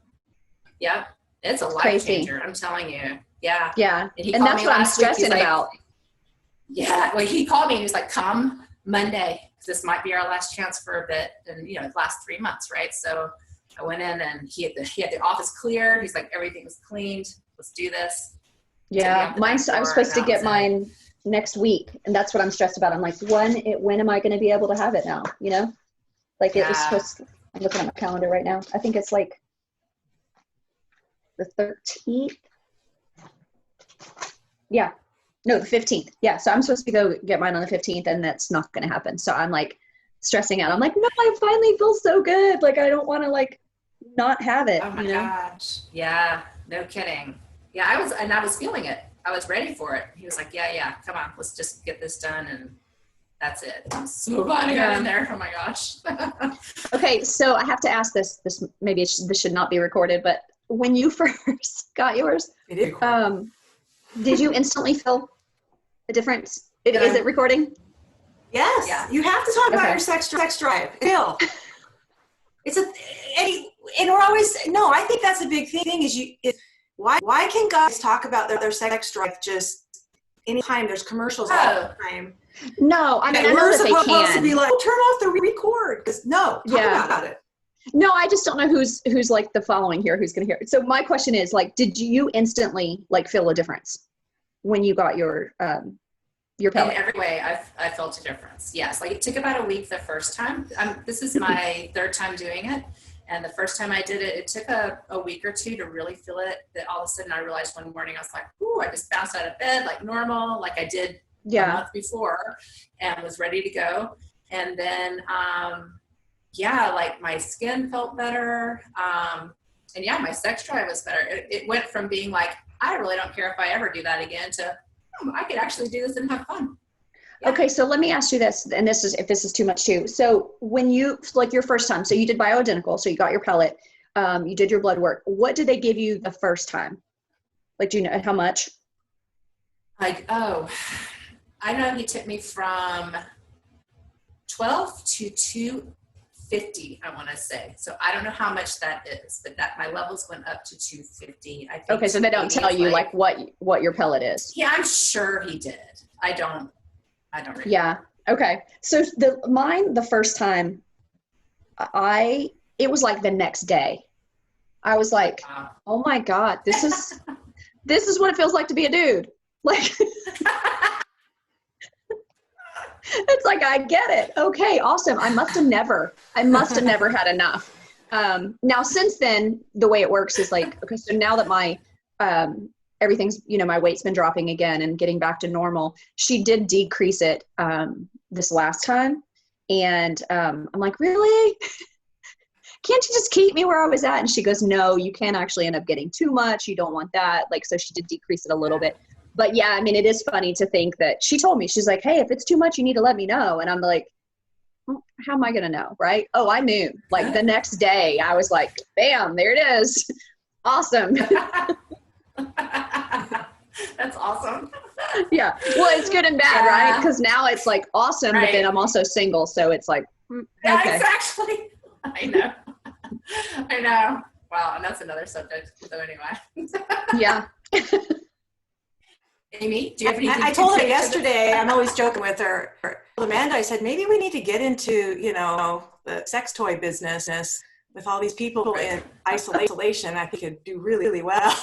Yeah. It's a life changer. I'm telling you. Yeah. Yeah. And that's what I'm stressing about. Yeah. Well, he called me and he was like, come Monday. This might be our last chance for a bit. And, you know, it lasts 3 months. Right. So I went in and he had the office cleared. He's like, everything was cleaned. Let's do this. Yeah. I'm supposed to get mine next week. And that's what I'm stressed about. I'm like, when am I going to be able to have it now? You know, like it was supposed to, I'm looking at my calendar right now. I think it's like the 13th. Yeah. No, the 15th. Yeah. So I'm supposed to go get mine on the 15th and that's not going to happen. So I'm like stressing out. I'm like, no, I finally feel so good. Like, I don't want to like not have it. Oh my gosh. Yeah. No kidding. Yeah. I was feeling it. I was ready for it. He was like, yeah, come on, let's just get this done. And that's it. I'm so glad I got in there. Oh my gosh. Okay. So I have to ask this maybe this should not be recorded, but when you first got yours, did you instantly feel a difference? Is it recording? Yes. Yeah. You have to talk about your sex drive. Bill. And we're always, no, I think that's a big thing why can guys talk about their sex drive just anytime there's commercials all the time? No, I mean, I know that they can. To be like, turn off the record. Because talk about it. No, I just don't know who's like the following here, who's going to hear it. So my question is like, did you instantly like feel a difference when you got your your In pellet? every way, I felt a difference. Yes, like it took about a week the first time. This is my third time doing it. And the first time I did it, it took a week or two to really feel it. That all of a sudden I realized one morning I was like, ooh, I just bounced out of bed like normal, like I did a month before, and was ready to go. And then, yeah, like my skin felt better. And yeah, my sex drive was better. It went from being like, I really don't care if I ever do that again to, I could actually do this and have fun. Yeah. Okay, so let me ask you this, and this is if this is too much too. So when you, like your first time, so you did bioidentical, so you got your pellet, you did your blood work. What did they give you the first time? Like, do you know how much? Like, oh, I know he took me from 12 to 250, I want to say. So I don't know how much that is, but that my levels went up to 250. I think. Okay, so they don't tell you like what your pellet is. Yeah, I'm sure he did. I don't remember. Yeah. Okay. So mine the first time, it was like the next day. I was like, oh my God, this is what it feels like to be a dude. Like, it's like, I get it. Okay, awesome. I must have never had enough. Now since then, the way it works is like, okay, so now that my, everything's, my weight's been dropping again and getting back to normal. She did decrease it this last time. And I'm like, really? Can't you just keep me where I was at? And she goes, no, you can actually end up getting too much. You don't want that. Like, so she did decrease it a little bit. But yeah, I mean, it is funny to think that she told me, she's like, hey, if it's too much, you need to let me know. And I'm like, how am I going to know? Right. Oh, I knew. Like the next day I was like, bam, there it is. Awesome. That's awesome. Yeah. Well, it's good and bad, right? Because now it's like awesome, right. But then I'm also single. So it's like, okay. Yeah, exactly. I know. Wow. And that's another subject. So anyway. Yeah. Amy, do you have anything? I told her yesterday, I'm always joking with her. Amanda, I said, maybe we need to get into, the sex toy business with all these people in isolation. I think it'd do really, really well.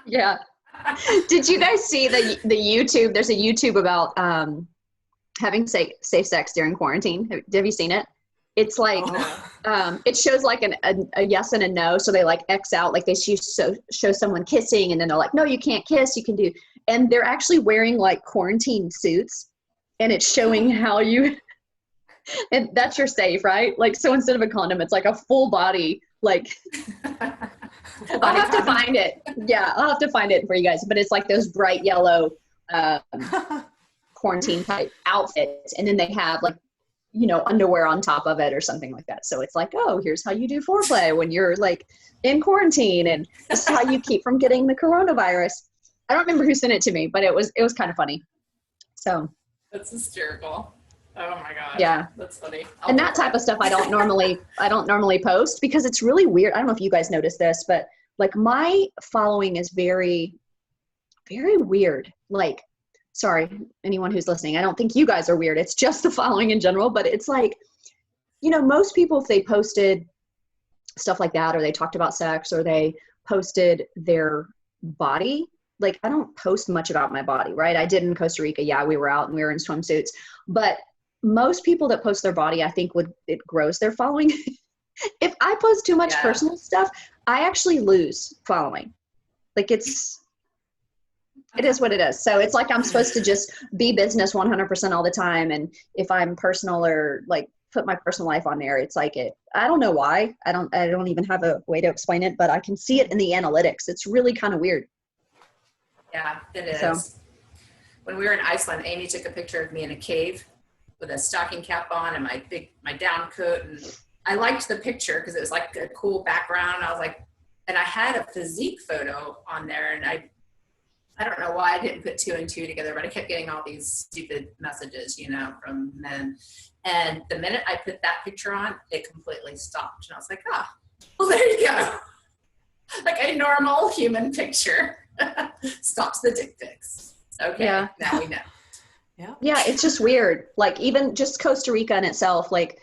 Yeah. Did you guys see the YouTube? There's a YouTube about having safe sex during quarantine. Have you seen it? It's like, it shows like a yes and a no. So they like X out, like they show someone kissing and then they're like, no, you can't kiss, you can do. And they're actually wearing like quarantine suits and it's showing how you, and that's your safe, right? Like, so instead of a condom, it's like a full body, like, I'll have to find it. Yeah, I'll have to find it for you guys. But it's like those bright yellow quarantine type outfits. And then they have like, underwear on top of it or something like that. So it's like, oh, here's how you do foreplay when you're like in quarantine, and this is how you keep from getting the coronavirus. I don't remember who sent it to me, but it was kind of funny. So that's hysterical. Oh my God. Yeah. That's funny. And that type of stuff I don't normally post because it's really weird. I don't know if you guys noticed this, but like my following is very, very weird. Like, sorry, anyone who's listening, I don't think you guys are weird. It's just the following in general, but it's like, most people, if they posted stuff like that, or they talked about sex, or they posted their body, like I don't post much about my body, right? I did in Costa Rica. Yeah, we were out and we were in swimsuits, but most people that post their body, I think it grows their following. If I post too much personal stuff, I actually lose following. Like it is what it is. So it's like I'm supposed to just be business 100% all the time. And if I'm personal or like put my personal life on there, it's like I don't know why. I don't even have a way to explain it, but I can see it in the analytics. It's really kind of weird. Yeah, it is. So. When we were in Iceland, Amy took a picture of me in a cave with a stocking cap on and my down coat. And I liked the picture because it was like a cool background. I was like, and I had a physique photo on there, and I don't know why I didn't put two and two together, but I kept getting all these stupid messages, from men. And the minute I put that picture on, it completely stopped. And I was like, well, there you go. Like a normal human picture stops the dick pics. Okay, yeah. Now we know. Yeah, it's just weird. Like even just Costa Rica in itself, like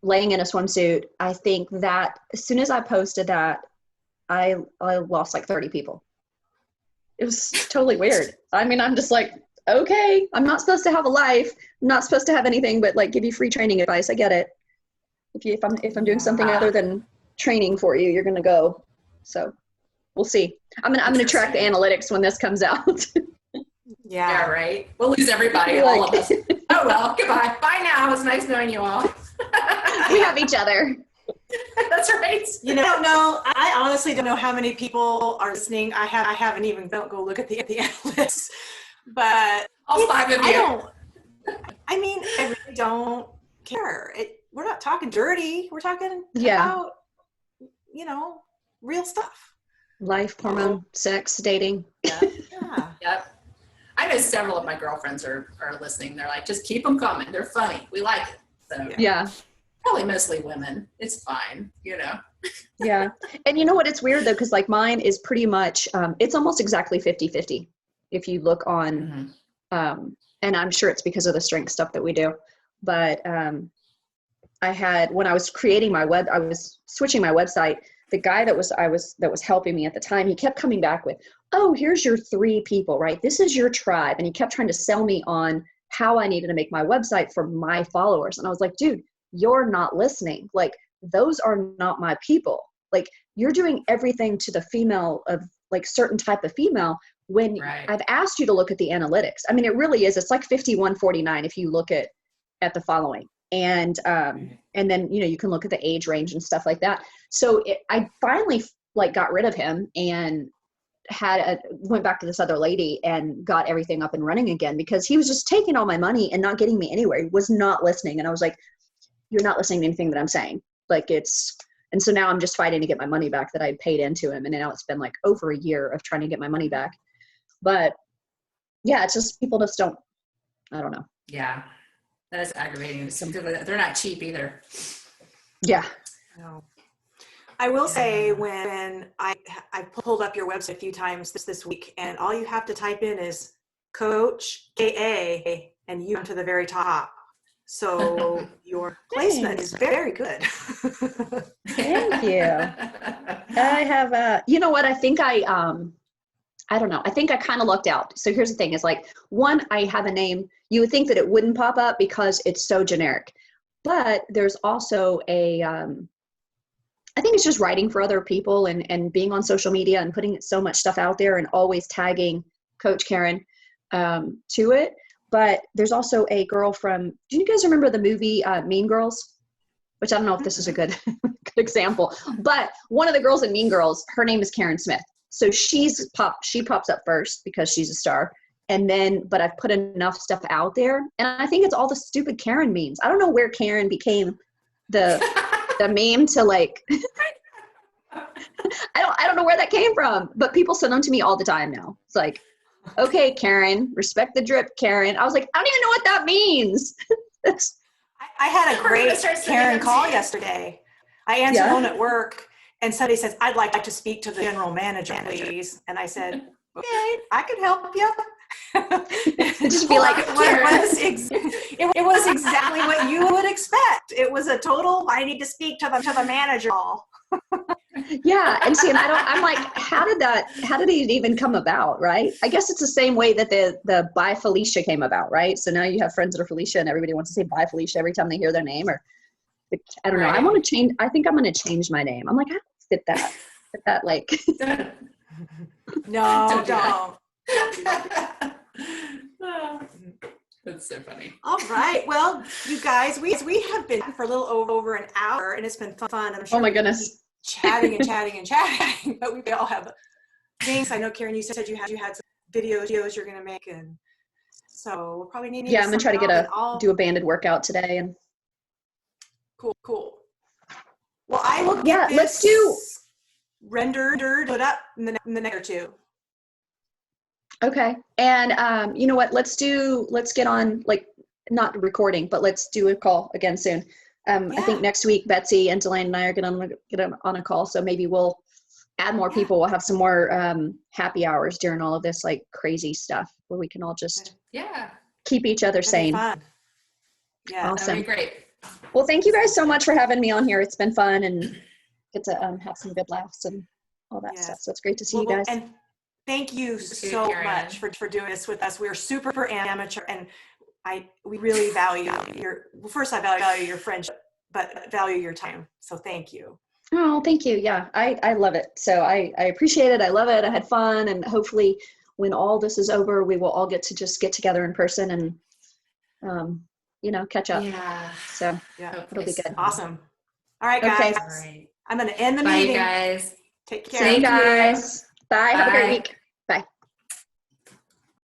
laying in a swimsuit, I think that as soon as I posted that, I lost like 30 people. It was totally weird. I mean, I'm just like, okay, I'm not supposed to have a life. I'm not supposed to have anything but like give you free training advice. I get it. If I'm doing something other than training for you, you're going to go. So we'll see. I'm going to track the analytics when this comes out. Yeah, right. We'll lose everybody, all of us. Oh, well, goodbye. Bye now. It was nice knowing you all. We have each other. That's right. You know, I don't know. I honestly don't know how many people are listening. I haven't even don't go look at the analytics, but All 5 of you. I mean, I really don't care. We're not talking dirty. We're talking about, real stuff. Life, hormone, sex, dating. Yeah. Yep. I know several of my girlfriends are listening. They're like, just keep them coming. They're funny. We like it. So yeah. Probably mostly women. It's fine, Yeah. And you know what? It's weird though, because like mine is pretty much, it's almost exactly 50-50. If you look on, and I'm sure it's because of the strength stuff that we do, but I had, when I was creating I was switching my website, the guy that was helping me at the time, he kept coming back with, oh, here's your 3 people, right? This is your tribe. And he kept trying to sell me on how I needed to make my website for my followers. And I was like, dude, you're not listening. Like, those are not my people. Like, you're doing everything to the female of like certain type of female when I've asked you to look at the analytics. I mean, it really is. It's like 51-49 if you look at the following. And then, you can look at the age range and stuff like that. So I finally like got rid of him and went back to this other lady and got everything up and running again, because he was just taking all my money and not getting me anywhere. He was not listening. And I was like, you're not listening to anything that I'm saying. Like and so now I'm just fighting to get my money back that I paid into him. And now it's been like over a year of trying to get my money back. But yeah, it's just people just don't, I don't know. Yeah. That is aggravating. Some people, they're not cheap either. Yeah. No. I will say when I pulled up your website a few times this week, and all you have to type in is Coach KA and you to the very top. So your placement is very good. Thank you. I have you know what? I think I don't know. I think I kind of lucked out. So here's the thing is like, one, I have a name. You would think that it wouldn't pop up because it's so generic, but there's also I think it's just writing for other people and being on social media and putting so much stuff out there and always tagging Coach Karen to it. But there's also a girl do you guys remember the movie Mean Girls? Which I don't know if this is a good example, but one of the girls in Mean Girls, her name is Karen Smith. So she pops up first because she's a star. And then, but I've put enough stuff out there. And I think it's all the stupid Karen memes. I don't know where Karen became the meme to like, I don't know where that came from, but people send them to me all the time now. It's like, okay, Karen, respect the drip, Karen. I was like, I don't even know what that means. I had a great Karen call yesterday. I answered phone at work and somebody says, I'd like to speak to the general manager, please. And I said, okay, I can help you. Just be like, it was exactly what you would expect. It was a total, I need to speak to the manager call. Yeah. And see, and I'm like, how did it even come about? Right. I guess it's the same way that the Bye Felicia came about. Right. So now you have friends that are Felicia and everybody wants to say Bye Felicia every time they hear their name, or I don't know. I want to change. I think I'm going to change my name. I'm like, I don't fit that. Like, no, don't. That's so funny. All right. Well, you guys, we have been for a little over an hour, and it's been fun. I'm sure oh my goodness. Chatting and chatting, but we all have things. I know, Karen, you said you had some videos you're going to make, and so we'll probably need. Yeah, I'm going to try to do a banded workout today, and cool. Well, I will get this let's do rendered put up in the next or two. Okay. And you know what? Let's get on, like, not recording, but let's do a call again soon. I think next week, Betsy and Delane and I are going to get on a call. So maybe we'll add more people. We'll have some more happy hours during all of this, like, crazy stuff where we can all just keep each other sane. Fun. Yeah. Awesome. That'd be great. Well, thank you guys so much for having me on here. It's been fun and get to have some good laughs and all that stuff. So it's great to see you guys. And Thank you too, so Karen. much for doing this with us. We are super amateur, and we really value first I value your friendship, but value your time. So thank you. Oh, thank you. Yeah, I love it. So I appreciate it. I love it. I had fun, and hopefully when all this is over, we will all get to just get together in person and, catch up. Yeah. So Yeah, it'll be good. awesome. All right, guys. Okay. All right. I'm going to end the Bye, meeting. guys. Take care. See you Thank you. guys. Bye. Have a great Bye. week.